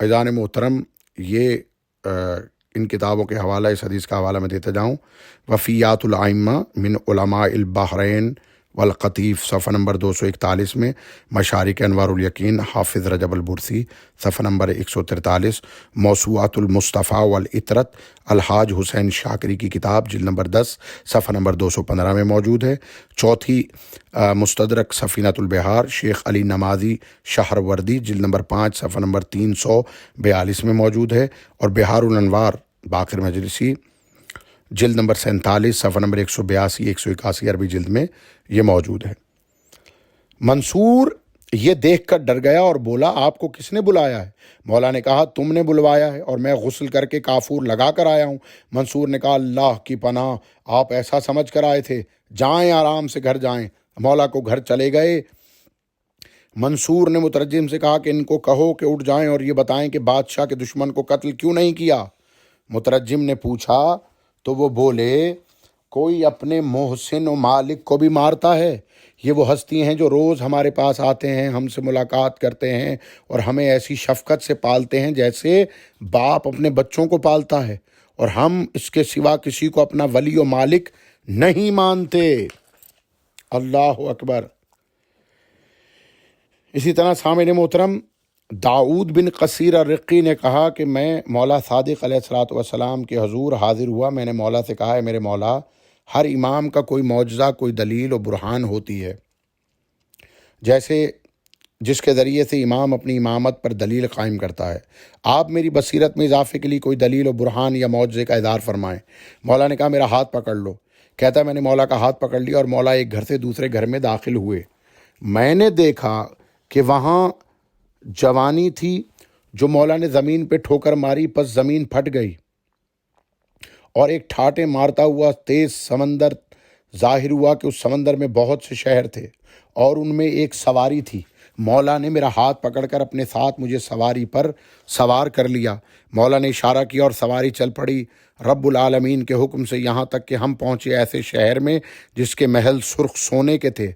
عزیزان محترم، یہ ان کتابوں کے حوالہ، اس حدیث کا حوالہ میں دیتا جاؤں، وفیات الائمہ من علماء البحرین والقطیف صفحہ نمبر 241 میں، مشارق انوار الیقین حافظ رجب البرسی صفحہ نمبر 143، موسوعات المصطفیٰ والعطرت الحاج حسین شاکری کی کتاب جلد نمبر 10 صفحہ نمبر 215 میں موجود ہے۔ چوتھی مستدرک سفینۃ البحار شیخ علی نمازی شہر وردی جلد نمبر 5 صفحہ نمبر 342 میں موجود ہے، اور بحار الانوار باقر مجلسی جلد نمبر 47 صفحہ نمبر 182 181 عربی جلد میں یہ موجود ہے۔ منصور یہ دیکھ کر ڈر گیا اور بولا، آپ کو کس نے بلایا ہے؟ مولا نے کہا، تم نے بلوایا ہے اور میں غسل کر کے کافور لگا کر آیا ہوں۔ منصور نے کہا، اللہ کی پناہ، آپ ایسا سمجھ کر آئے تھے، جائیں آرام سے گھر جائیں۔ مولا کو گھر چلے گئے۔ منصور نے مترجم سے کہا کہ ان کو کہو کہ اٹھ جائیں اور یہ بتائیں کہ بادشاہ کے دشمن کو قتل کیوں نہیں کیا؟ مترجم نے پوچھا تو وہ بولے، کوئی اپنے محسن و مالک کو بھی مارتا ہے؟ یہ وہ ہستی ہیں جو روز ہمارے پاس آتے ہیں، ہم سے ملاقات کرتے ہیں اور ہمیں ایسی شفقت سے پالتے ہیں جیسے باپ اپنے بچوں کو پالتا ہے، اور ہم اس کے سوا کسی کو اپنا ولی و مالک نہیں مانتے۔ اللہ اکبر۔ اسی طرح سامعین محترم، داؤد بن قصیر الرقی نے کہا کہ میں مولا صادق علیہ الصلوۃ والسلام کے حضور حاضر ہوا۔ میں نے مولا سے کہا، ہے میرے مولا، ہر امام کا کوئی معجزہ، کوئی دلیل و برہان ہوتی ہے، جیسے جس کے ذریعے سے امام اپنی امامت پر دلیل قائم کرتا ہے۔ آپ میری بصیرت میں اضافے کے لیے کوئی دلیل و برہان یا معجزے کا اظہار فرمائیں۔ مولا نے کہا، میرا ہاتھ پکڑ لو۔ کہتا ہے میں نے مولا کا ہاتھ پکڑ لیا اور مولا ایک گھر سے دوسرے گھر میں داخل ہوئے۔ میں نے دیکھا کہ وہاں جوانی تھی جو مولا نے زمین پہ ٹھوکر ماری، پس زمین پھٹ گئی اور ایک ٹھاٹے مارتا ہوا تیز سمندر ظاہر ہوا کہ اس سمندر میں بہت سے شہر تھے اور ان میں ایک سواری تھی۔ مولا نے میرا ہاتھ پکڑ کر اپنے ساتھ مجھے سواری پر سوار کر لیا۔ مولا نے اشارہ کیا اور سواری چل پڑی رب العالمین کے حکم سے، یہاں تک کہ ہم پہنچے ایسے شہر میں جس کے محل سرخ سونے کے تھے۔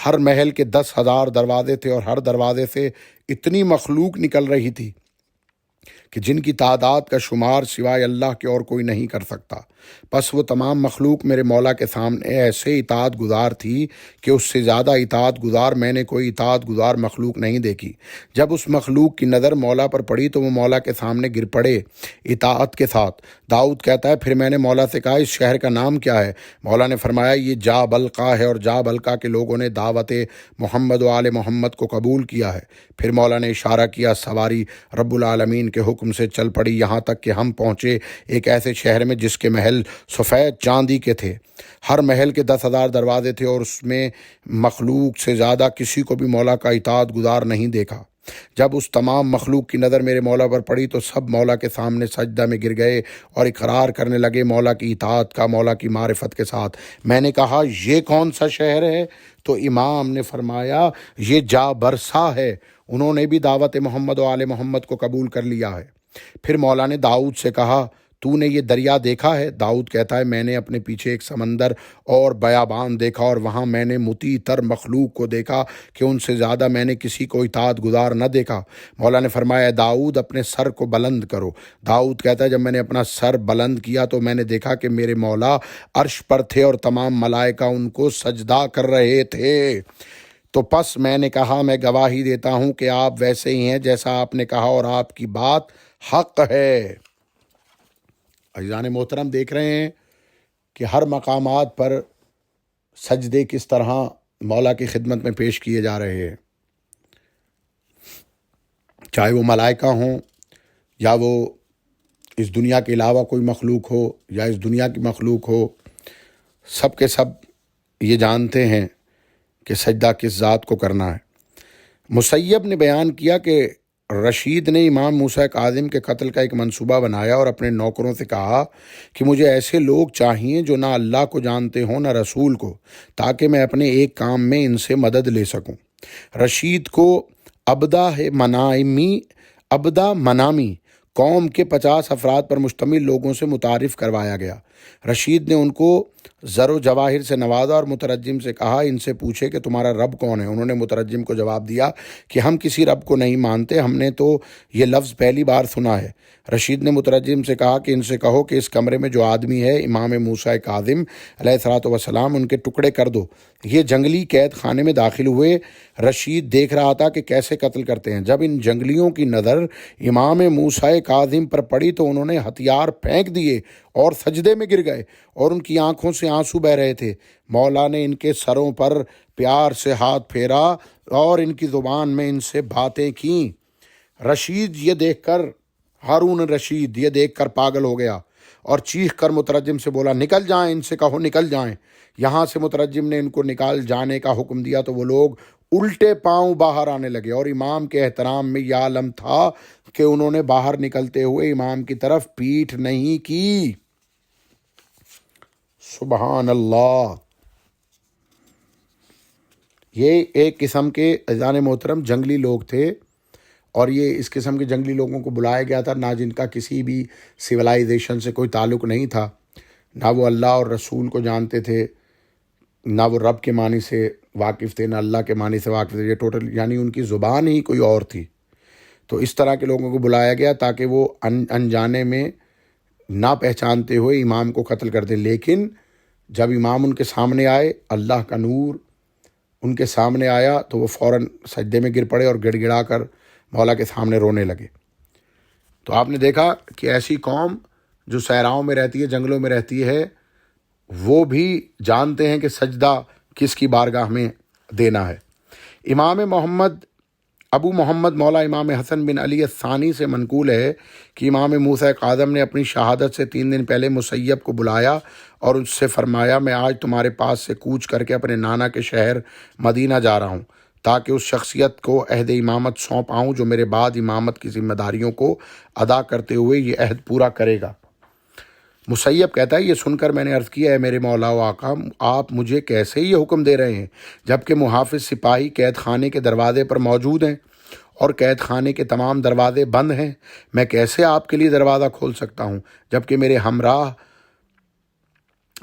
ہر محل کے 10,000 دروازے تھے اور ہر دروازے سے اتنی مخلوق نکل رہی تھی کہ جن کی تعداد کا شمار سوائے اللہ کے اور کوئی نہیں کر سکتا۔ پس وہ تمام مخلوق میرے مولا کے سامنے ایسے اطاعت گزار تھی کہ اس سے زیادہ اطاعت گزار میں نے کوئی اطاعت گزار مخلوق نہیں دیکھی۔ جب اس مخلوق کی نظر مولا پر پڑی تو وہ مولا کے سامنے گر پڑے اطاعت کے ساتھ۔ داؤد کہتا ہے، پھر میں نے مولا سے کہا، اس شہر کا نام کیا ہے؟ مولا نے فرمایا، یہ جا بلقا ہے، اور جا بلقا کے لوگوں نے دعوت محمد و آل محمد کو قبول کیا ہے۔ پھر مولا نے اشارہ کیا، سواری رب العالمین کے حکم سے چل پڑی یہاں تک کہ ہم پہنچے ایک ایسے شہر میں جس کے محل سفید چاندی کے تھے۔ ہر محل کے 10,000 دروازے تھے اور اس میں مخلوق سے زیادہ کسی کو بھی مولا کا اطاعت گزار نہیں دیکھا۔ جب اس تمام مخلوق کی نظر میرے مولا پر پڑی تو سب مولا کے سامنے سجدہ میں گر گئے اور اقرار کرنے لگے مولا کی اطاعت کا، مولا کی معرفت کے ساتھ۔ میں نے کہا، یہ کون سا شہر ہے؟ تو امام نے فرمایا، یہ جا برسا ہے، انہوں نے بھی دعوت محمد و آل محمد کو قبول کر لیا ہے۔ پھر مولا نے داؤد سے کہا، تو نے یہ دریا دیکھا ہے؟ داؤد کہتا ہے، میں نے اپنے پیچھے ایک سمندر اور بیابان دیکھا اور وہاں میں نے مطیع تر مخلوق کو دیکھا کہ ان سے زیادہ میں نے کسی کو اطاعت گزار نہ دیکھا۔ مولا نے فرمایا، داؤد اپنے سر کو بلند کرو۔ داؤد کہتا ہے، جب میں نے اپنا سر بلند کیا تو میں نے دیکھا کہ میرے مولا عرش پر تھے اور تمام ملائکہ ان کو سجدہ کر رہے تھے۔ تو پس میں نے کہا، میں گواہی دیتا ہوں کہ آپ ویسے ہی ہیں جیسا آپ نے کہا اور آپ کی بات حق ہے۔ عزیزان محترم، دیکھ رہے ہیں کہ ہر مقامات پر سجدے کس طرح مولا کی خدمت میں پیش کیے جا رہے ہیں، چاہے وہ ملائکہ ہوں یا وہ اس دنیا کے علاوہ کوئی مخلوق ہو یا اس دنیا کی مخلوق ہو، سب کے سب یہ جانتے ہیں کہ سجدہ کس ذات کو کرنا ہے۔ مسیب نے بیان کیا کہ رشید نے امام موسیٰ کاظم کے قتل کا ایک منصوبہ بنایا اور اپنے نوکروں سے کہا کہ مجھے ایسے لوگ چاہیے جو نہ اللہ کو جانتے ہوں نہ رسول کو، تاکہ میں اپنے ایک کام میں ان سے مدد لے سکوں۔ رشید کو ابدا منامی قوم کے 50 افراد پر مشتمل لوگوں سے متعارف کروایا گیا۔ رشید نے ان کو زر و جواہر سے نوازا اور مترجم سے کہا ان سے پوچھے کہ تمہارا رب کون ہے۔ انہوں نے مترجم کو جواب دیا کہ ہم کسی رب کو نہیں مانتے، ہم نے تو یہ لفظ پہلی بار سنا ہے۔ رشید نے مترجم سے کہا کہ ان سے کہو کہ اس کمرے میں جو آدمی ہے امام موسیٰ کاظم علیہ الصلوۃ والسلام، ان کے ٹکڑے کر دو۔ یہ جنگلی قید خانے میں داخل ہوئے۔ رشید دیکھ رہا تھا کہ کیسے قتل کرتے ہیں۔ جب ان جنگلیوں کی نظر امام موسیٰ کاظم پر پڑی تو انہوں نے ہتھیار پھینک دیے اور سجدے میں گر گئے، اور ان کی آنکھوں سے آنسو بہہ رہے تھے۔ مولا نے ان کے سروں پر پیار سے ہاتھ پھیرا اور ان کی زبان میں ان سے باتیں کیں۔ ہارون رشید یہ دیکھ کر پاگل ہو گیا اور چیخ کر مترجم سے بولا نکل جائیں، ان سے کہو نکل جائیں۔ یہاں سے مترجم نے ان کو نکال جانے کا حکم دیا تو وہ لوگ الٹے پاؤں باہر آنے لگے، اور امام کے احترام میں یہ عالم تھا کہ انہوں نے باہر نکلتے ہوئے امام کی طرف پیٹھ نہیں کی۔ سبحان اللہ۔ یہ ایک قسم کے عزیزان محترم جنگلی لوگ تھے، اور یہ اس قسم کے جنگلی لوگوں کو بلایا گیا تھا نہ جن کا کسی بھی سویلائزیشن سے کوئی تعلق نہیں تھا، نہ وہ اللہ اور رسول کو جانتے تھے، نہ وہ رب کے معنی سے واقف تھے، نہ اللہ کے معنی سے واقف تھے۔ یہ ٹوٹل یعنی ان کی زبان ہی کوئی اور تھی۔ تو اس طرح کے لوگوں کو بلایا گیا تاکہ وہ انجانے میں نہ پہچانتے ہوئے امام کو قتل کر دیں۔ لیکن جب امام ان کے سامنے آئے، اللہ کا نور ان کے سامنے آیا تو وہ فوراً سجدے میں گر پڑے اور گڑ گڑا کر مولا کے سامنے رونے لگے۔ تو آپ نے دیکھا کہ ایسی قوم جو صحراؤں میں رہتی ہے، جنگلوں میں رہتی ہے، وہ بھی جانتے ہیں کہ سجدہ کس کی بارگاہ میں دینا ہے۔ ابو محمد مولا امام حسن بن علی الثانی سے منقول ہے کہ امام موسیٰ کاظم نے اپنی شہادت سے 3 دن پہلے مسیب کو بلایا اور اس سے فرمایا میں آج تمہارے پاس سے کوچ کر کے اپنے نانا کے شہر مدینہ جا رہا ہوں، تاکہ اس شخصیت کو عہد امامت سونپ آؤں جو میرے بعد امامت کی ذمہ داریوں کو ادا کرتے ہوئے یہ عہد پورا کرے گا۔ مسیب کہتا ہے یہ سن کر میں نے عرض کیا ہے میرے مولا و آقا، آپ مجھے کیسے یہ حکم دے رہے ہیں جبکہ محافظ سپاہی قید خانے کے دروازے پر موجود ہیں اور قید خانے کے تمام دروازے بند ہیں؟ میں کیسے آپ کے لیے دروازہ کھول سکتا ہوں جبکہ میرے ہمراہ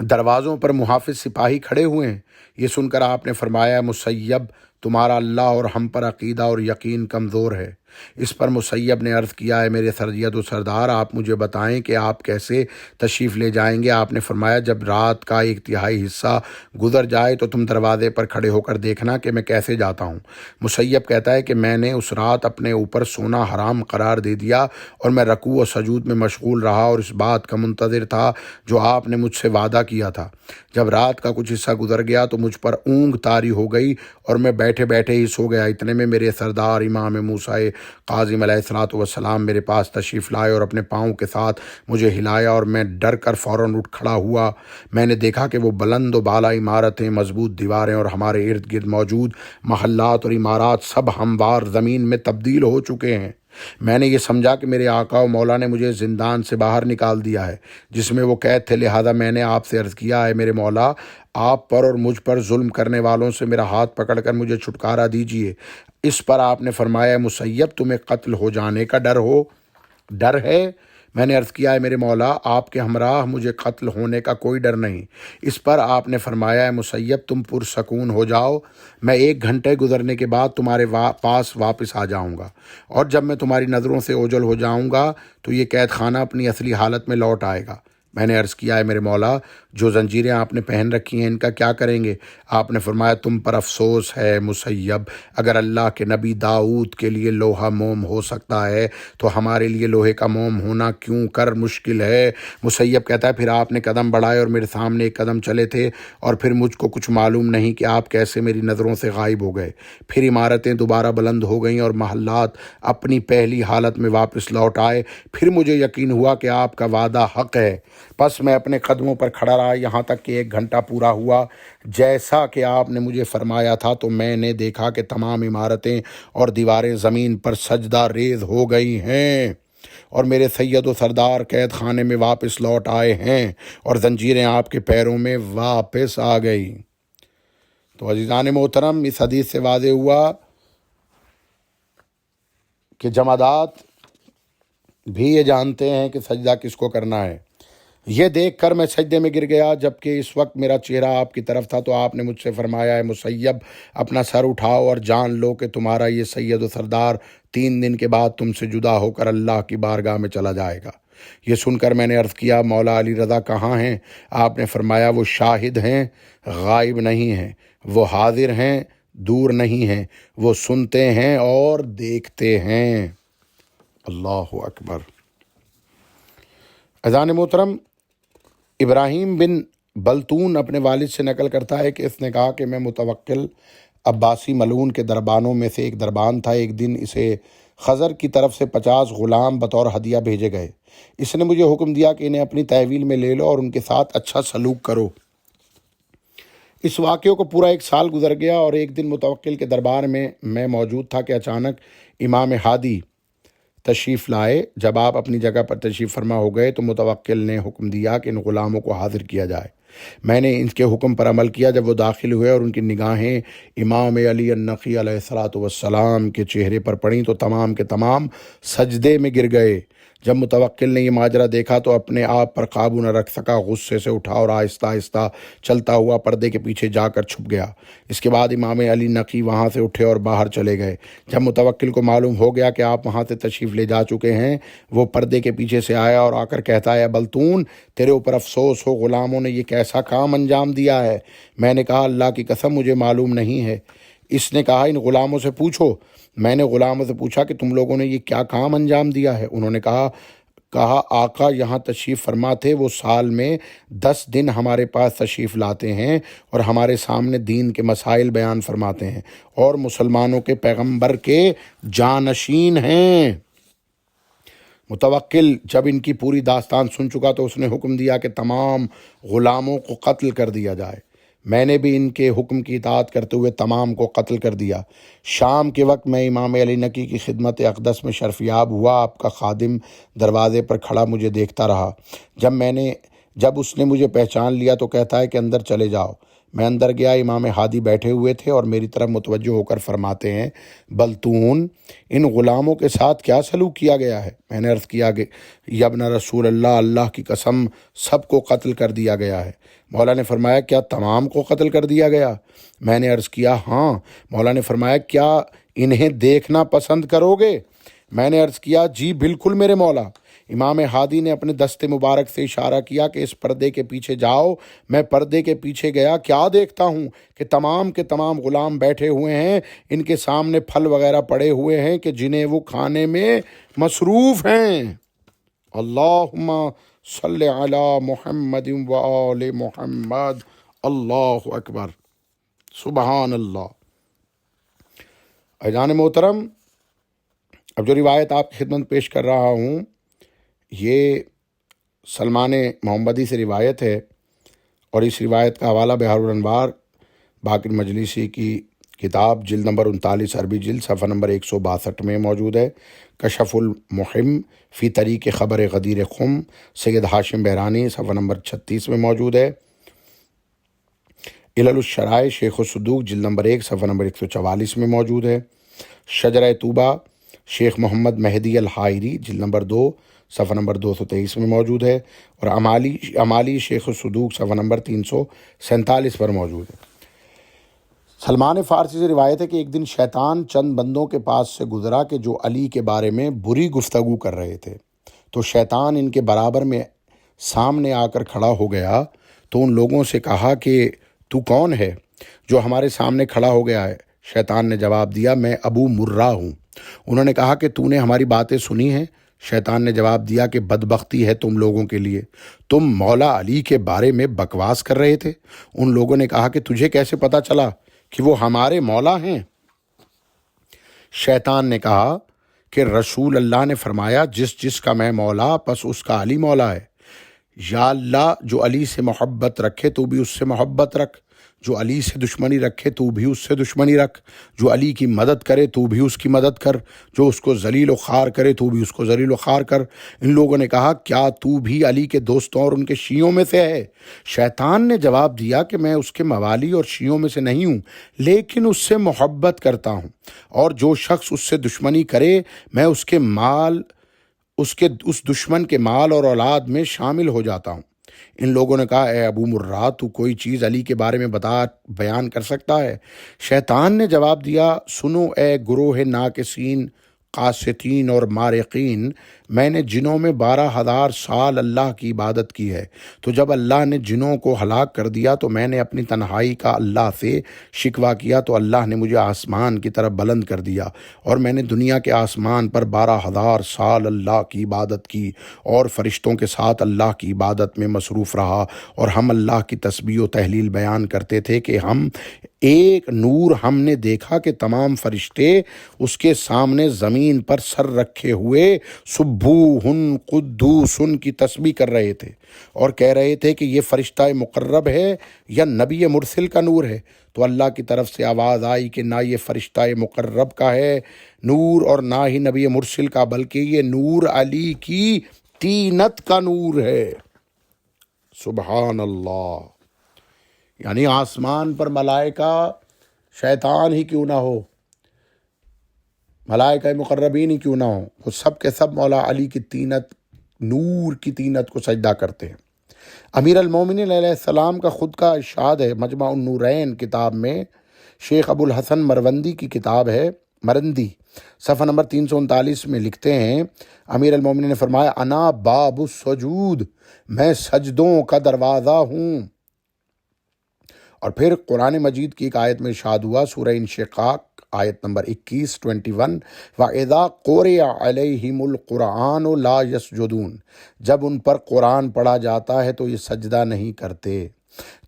دروازوں پر محافظ سپاہی کھڑے ہوئے ہیں؟ یہ سن کر آپ نے فرمایا مسیب، تمہارا اللہ اور ہم پر عقیدہ اور یقین کمزور ہے۔ اس پر مسیب نے عرض کیا ہے میرے سید و سردار، آپ مجھے بتائیں کہ آپ کیسے تشریف لے جائیں گے؟ آپ نے فرمایا جب رات کا 1/3 حصہ گزر جائے تو تم دروازے پر کھڑے ہو کر دیکھنا کہ میں کیسے جاتا ہوں۔ مسیب کہتا ہے کہ میں نے اس رات اپنے اوپر سونا حرام قرار دے دیا اور میں رکوع و سجود میں مشغول رہا اور اس بات کا منتظر تھا جو آپ نے مجھ سے وعدہ کیا تھا۔ جب رات کا کچھ حصہ گزر گیا تو مجھ پر اونگ طاری ہو گئی اور میں بیٹھے بیٹھے ہی سو گیا۔ اتنے میں میرے سردار امام موسیٰ کاظم علیہ الصلوۃ والسلام میرے پاس تشریف لائے اور اپنے پاؤں کے ساتھ مجھے ہلایا اور میں ڈر کر فوراً اٹھ کھڑا ہوا۔ میں نے دیکھا کہ وہ بلند و بالا عمارتیں، مضبوط دیواریں اور ہمارے ارد گرد موجود محلات اور عمارات سب ہموار زمین میں تبدیل ہو چکے ہیں۔ میں نے یہ سمجھا کہ میرے آقا و مولا نے مجھے زندان سے باہر نکال دیا ہے جس میں وہ قید تھے، لہذا میں نے آپ سے عرض کیا ہے میرے مولا، آپ پر اور مجھ پر ظلم کرنے والوں سے میرا ہاتھ پکڑ کر مجھے چھٹکارا دیجیے۔ اس پر آپ نے فرمایا مسیب، تمہیں قتل ہو جانے کا ڈر ہے؟ میں نے عرض کیا ہے میرے مولا، آپ کے ہمراہ مجھے قتل ہونے کا کوئی ڈر نہیں۔ اس پر آپ نے فرمایا مسیب، تم پرسکون ہو جاؤ، میں 1 گھنٹے گزرنے کے بعد تمہارے پاس واپس آ جاؤں گا، اور جب میں تمہاری نظروں سے اوجھل ہو جاؤں گا تو یہ قید خانہ اپنی اصلی حالت میں لوٹ آئے گا۔ میں نے عرض کیا ہے میرے مولا، جو زنجیریں آپ نے پہن رکھی ہیں ان کا کیا کریں گے؟ آپ نے فرمایا تم پر افسوس ہے مسیب، اگر اللہ کے نبی داؤد کے لیے لوہا موم ہو سکتا ہے تو ہمارے لیے لوہے کا موم ہونا کیوں کر مشکل ہے۔ مسیب کہتا ہے پھر آپ نے قدم بڑھائے اور میرے سامنے ایک قدم چلے تھے اور پھر مجھ کو کچھ معلوم نہیں کہ آپ کیسے میری نظروں سے غائب ہو گئے۔ پھر عمارتیں دوبارہ بلند ہو گئیں اور محلات اپنی پہلی حالت میں واپس لوٹ آئے۔ پھر مجھے یقین ہوا کہ آپ کا وعدہ حق ہے، پس میں اپنے قدموں پر کھڑا رہا یہاں تک کہ 1 گھنٹہ پورا ہوا جیسا کہ آپ نے مجھے فرمایا تھا۔ تو میں نے دیکھا کہ تمام عمارتیں اور دیواریں زمین پر سجدہ ریز ہو گئی ہیں اور میرے سید و سردار قید خانے میں واپس لوٹ آئے ہیں اور زنجیریں آپ کے پیروں میں واپس آ گئی۔ تو عزیزان محترم، اس حدیث سے واضح ہوا کہ جمادات بھی یہ جانتے ہیں کہ سجدہ کس کو کرنا ہے۔ یہ دیکھ کر میں سجدے میں گر گیا، جبکہ اس وقت میرا چہرہ آپ کی طرف تھا۔ تو آپ نے مجھ سے فرمایا ہے مسیب اپنا سر اٹھاؤ اور جان لو کہ تمہارا یہ سید و سردار 3 دن کے بعد تم سے جدا ہو کر اللہ کی بارگاہ میں چلا جائے گا۔ یہ سن کر میں نے عرض کیا مولا علی رضا کہاں ہیں؟ آپ نے فرمایا وہ شاہد ہیں، غائب نہیں ہیں، وہ حاضر ہیں، دور نہیں ہیں، وہ سنتے ہیں اور دیکھتے ہیں۔ اللہ اکبر۔ اذان محترم، ابراہیم بن بلتون اپنے والد سے نقل کرتا ہے کہ اس نے کہا کہ میں متوکل عباسی ملعون کے دربانوں میں سے ایک دربان تھا۔ ایک دن اسے خضر کی طرف سے 50 غلام بطور ہدیہ بھیجے گئے۔ اس نے مجھے حکم دیا کہ انہیں اپنی تحویل میں لے لو اور ان کے ساتھ اچھا سلوک کرو۔ اس واقعے کو پورا 1 سال گزر گیا اور ایک دن متوکل کے دربار میں موجود تھا کہ اچانک امام ہادی تشریف لائے۔ جب آپ اپنی جگہ پر تشریف فرما ہو گئے تو متوکل نے حکم دیا کہ ان غلاموں کو حاضر کیا جائے۔ میں نے ان کے حکم پر عمل کیا۔ جب وہ داخل ہوئے اور ان کی نگاہیں امام علی النقی علیہ الصلاۃ والسلام کے چہرے پر پڑیں تو تمام کے تمام سجدے میں گر گئے۔ جب متوکل نے یہ ماجرا دیکھا تو اپنے آپ پر قابو نہ رکھ سکا، غصے سے اٹھا اور آہستہ آہستہ چلتا ہوا پردے کے پیچھے جا کر چھپ گیا۔ اس کے بعد امام علی نقی وہاں سے اٹھے اور باہر چلے گئے۔ جب متوکل کو معلوم ہو گیا کہ آپ وہاں سے تشریف لے جا چکے ہیں، وہ پردے کے پیچھے سے آیا اور آ کر کہتا ہے بلتون تیرے اوپر افسوس ہو، غلاموں نے یہ کیسا کام انجام دیا ہے؟ میں نے کہا اللہ کی قسم مجھے معلوم نہیں ہے۔ اس نے کہا ان غلاموں سے پوچھو۔ میں نے غلاموں سے پوچھا کہ تم لوگوں نے یہ کیا کام انجام دیا ہے؟ انہوں نے کہا آقا یہاں تشریف فرما تھے، وہ سال میں 10 دن ہمارے پاس تشریف لاتے ہیں اور ہمارے سامنے دین کے مسائل بیان فرماتے ہیں اور مسلمانوں کے پیغمبر کے جانشین ہیں۔ متوکل جب ان کی پوری داستان سن چکا تو اس نے حکم دیا کہ تمام غلاموں کو قتل کر دیا جائے۔ میں نے بھی ان کے حکم کی اطاعت کرتے ہوئے تمام کو قتل کر دیا۔ شام کے وقت میں امام علی نقی کی خدمت اقدس میں شرفیاب ہوا۔ آپ کا خادم دروازے پر کھڑا مجھے دیکھتا رہا۔ جب اس نے مجھے پہچان لیا تو کہتا ہے کہ اندر چلے جاؤ۔ میں اندر گیا، امام ہادی بیٹھے ہوئے تھے اور میری طرف متوجہ ہو کر فرماتے ہیں بلتون ان غلاموں کے ساتھ کیا سلوک کیا گیا ہے؟ میں نے عرض کیا کہ یا ابن رسول اللہ، اللہ کی قسم سب کو قتل کر دیا گیا ہے۔ مولا نے فرمایا کیا تمام کو قتل کر دیا گیا؟ میں نے عرض کیا ہاں۔ مولا نے فرمایا کیا انہیں دیکھنا پسند کرو گے؟ میں نے عرض کیا جی بالکل میرے مولا۔ امام ہادی نے اپنے دست مبارک سے اشارہ کیا کہ اس پردے کے پیچھے جاؤ۔ میں پردے کے پیچھے گیا، کیا دیکھتا ہوں کہ تمام کے تمام غلام بیٹھے ہوئے ہیں، ان کے سامنے پھل وغیرہ پڑے ہوئے ہیں کہ جنہیں وہ کھانے میں مصروف ہیں۔ اللہم صلی علی محمد و آل محمد۔ اللہ اکبر، سبحان اللہ۔ عزیزان محترم، اب جو روایت آپ کی خدمت پیش کر رہا ہوں یہ سلمان محمدی سے روایت ہے اور اس روایت کا حوالہ بحار الانوار باقر مجلسی کی کتاب جلد نمبر 39 عربی جلد صفحہ نمبر 162 میں موجود ہے۔ کشف المحم فی طریق خبر غدیر خم سید ہاشم بہرانی صفحہ نمبر 36 میں موجود ہے۔ علل الشرائع شیخ الصدوق جلد نمبر 1 صفحہ نمبر 144 میں موجود ہے۔ شجرہ طوبہ شیخ محمد مہدی الحائری جلد نمبر 2 صفحہ نمبر 223 میں موجود ہے اور امالی شیخ الصدوق صفحہ نمبر 347 پر موجود ہے۔ سلمان فارسی سے روایت ہے کہ ایک دن شیطان چند بندوں کے پاس سے گزرا کہ جو علی کے بارے میں بری گفتگو کر رہے تھے، تو شیطان ان کے برابر میں سامنے آ کر کھڑا ہو گیا تو ان لوگوں سے کہا کہ تو کون ہے جو ہمارے سامنے کھڑا ہو گیا ہے؟ شیطان نے جواب دیا میں ابو مرہ ہوں۔ انہوں نے کہا کہ تو نے ہماری باتیں سنی ہیں؟ شیطان نے جواب دیا کہ بدبختی ہے تم لوگوں کے لیے، تم مولا علی کے بارے میں بکواس کر رہے تھے۔ ان لوگوں نے کہا کہ تجھے کیسے پتا چلا کہ وہ ہمارے مولا ہیں؟ شیطان نے کہا کہ رسول اللہ نے فرمایا جس کا میں مولا پس اس کا علی مولا ہے۔ یا اللہ، جو علی سے محبت رکھے تو بھی اس سے محبت رکھ، جو علی سے دشمنی رکھے تو بھی اس سے دشمنی رکھ، جو علی کی مدد کرے تو بھی اس کی مدد کر، جو اس کو ذلیل و خوار کرے تو بھی اس کو ذلیل و خوار کر۔ ان لوگوں نے کہا کیا تو بھی علی کے دوستوں اور ان کے شیعوں میں سے ہے؟ شیطان نے جواب دیا کہ میں اس کے موالی اور شیعوں میں سے نہیں ہوں، لیکن اس سے محبت کرتا ہوں، اور جو شخص اس سے دشمنی کرے میں اس دشمن کے مال اور اولاد میں شامل ہو جاتا ہوں۔ ان لوگوں نے کہا اے ابو مرہ، تو کوئی چیز علی کے بارے میں بیان کر سکتا ہے؟ شیطان نے جواب دیا سنو اے گروہ ناقصین، قاسطین اور مارقین، میں نے جنوں میں 12,000 سال اللہ کی عبادت کی ہے، تو جب اللہ نے جنوں کو ہلاک کر دیا تو میں نے اپنی تنہائی کا اللہ سے شکوہ کیا، تو اللہ نے مجھے آسمان کی طرف بلند کر دیا، اور میں نے دنیا کے آسمان پر 12,000 سال اللہ کی عبادت کی اور فرشتوں کے ساتھ اللہ کی عبادت میں مصروف رہا، اور ہم اللہ کی تسبیح و تحلیل بیان کرتے تھے کہ ایک نور ہم نے دیکھا کہ تمام فرشتے اس کے سامنے زمین پر سر رکھے ہوئے سبوحن قدوسن کی تسبیح کر رہے تھے، اور کہہ رہے تھے کہ یہ فرشتہ مقرب ہے یا نبی مرسل کا نور ہے۔ تو اللہ کی طرف سے آواز آئی کہ نہ یہ فرشتہ مقرب کا ہے نور اور نہ ہی نبی مرسل کا، بلکہ یہ نور علی کی تینت کا نور ہے۔ سبحان اللہ! یعنی آسمان پر ملائکہ شیطان ہی کیوں نہ ہو، ملائکہ مقربین ہی کیوں نہ ہو، وہ سب کے سب مولا علی کی تینت، نور کی تینت کو سجدہ کرتے ہیں۔ امیر المومنین علیہ السلام کا خود کا ارشاد ہے، مجمع النورین کتاب میں، شیخ ابو الحسن مروندی کی کتاب ہے مرندی، صفحہ نمبر 339 میں لکھتے ہیں، امیر المومنین نے فرمایا انا باب السجود، میں سجدوں کا دروازہ ہوں۔ اور پھر قرآن مجید کی ایک آیت میں ارشاد ہوا، سورہ انشقاق آیت نمبر 21 وَإِذَا قُرِئَ عَلَيْهِمُ الْقُرْآنُ لَا يَسْجُدُونَ، جب ان پر قرآن پڑھا جاتا ہے تو یہ سجدہ نہیں کرتے۔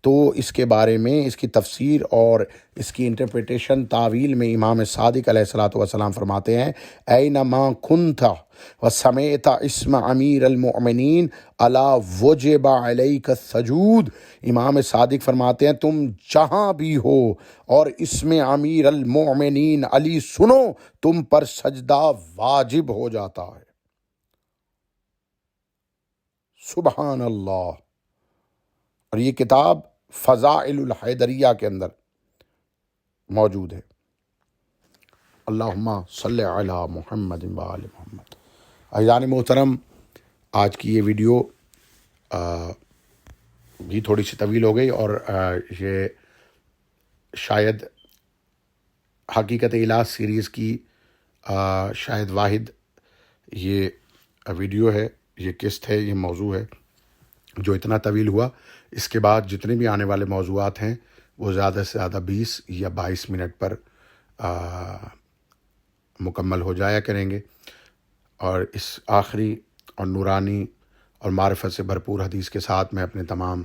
تو اس کے بارے میں اس کی تفسیر اور اس کی انٹرپریٹیشن تعویل میں امام صادق علیہ السلام فرماتے ہیں اینما کنت وسمعت اسم امیر المؤمنین الا وجب علیک السجود، امام صادق فرماتے ہیں تم جہاں بھی ہو اور اسم امیر المؤمنین علی سنو، تم پر سجدہ واجب ہو جاتا ہے۔ سبحان اللہ! اور یہ کتاب فضائل الحیدریہ کے اندر موجود ہے۔ اللہم صلی علی محمد و آل محمد۔ عزیزان محترم، آج کی یہ ویڈیو بھی تھوڑی سی طویل ہو گئی، اور یہ شاید حقیقت الہ سیریز کی شاید واحد یہ ویڈیو ہے، یہ قسط ہے، یہ موضوع ہے جو اتنا طویل ہوا۔ اس کے بعد جتنے بھی آنے والے موضوعات ہیں وہ زیادہ سے زیادہ 20 یا 22 منٹ پر مکمل ہو جایا کریں گے، اور اس آخری اور نورانی اور معرفت سے بھرپور حدیث کے ساتھ میں اپنے تمام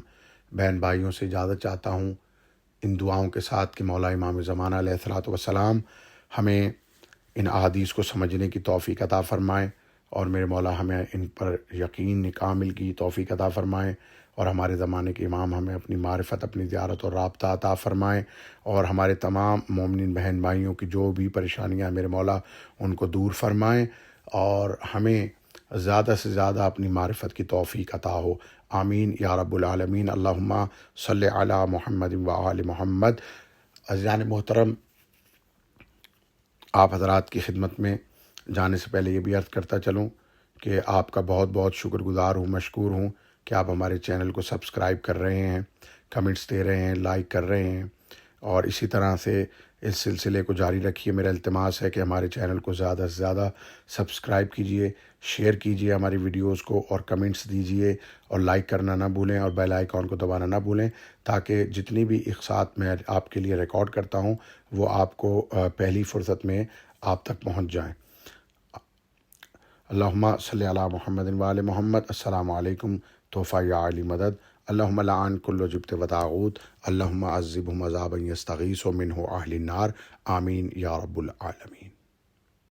بہن بھائیوں سے اجازت چاہتا ہوں، ان دعاؤں کے ساتھ کہ مولا امام زمانہ علیہ الصلوۃ والسلام ہمیں ان احادیث کو سمجھنے کی توفیق عطا فرمائیں، اور میرے مولا ہمیں ان پر یقین کامل کی توفیق عطا فرمائیں، اور ہمارے زمانے کے امام ہمیں اپنی معرفت، اپنی زیارت اور رابطہ عطا فرمائیں، اور ہمارے تمام مومنین بہن بھائیوں کی جو بھی پریشانیاں میرے مولا ان کو دور فرمائیں، اور ہمیں زیادہ سے زیادہ اپنی معرفت کی توفیق عطا ہو۔ آمین یا رب العالمین۔ اللہم صلی علی محمد و آل محمد۔ عزیزان محترم، آپ حضرات کی خدمت میں جانے سے پہلے یہ بھی عرض کرتا چلوں کہ آپ کا بہت بہت شکر گزار ہوں، مشکور ہوں کہ آپ ہمارے چینل کو سبسکرائب کر رہے ہیں، کمنٹس دے رہے ہیں، لائک کر رہے ہیں، اور اسی طرح سے اس سلسلے کو جاری رکھیے۔ میرا التماس ہے کہ ہمارے چینل کو زیادہ سے زیادہ سبسکرائب کیجئے، شیئر کیجئے ہماری ویڈیوز کو، اور کمنٹس دیجئے، اور لائک کرنا نہ بھولیں، اور بیل آئیکن کو دبانا نہ بھولیں، تاکہ جتنی بھی اقصاءات میں آپ کے لیے ریکارڈ کرتا ہوں وہ آپ کو پہلی فرصت میں آپ تک پہنچ جائیں۔ اللہم صلی علی محمد وآل محمد۔ السلام علیکم تحفہ یا علی مدد۔ اللہم لعن کل جبت و طاغوت، اللہم عذبہم عذابا یستغیث منہ اہل النار، آمین یا رب العالمین۔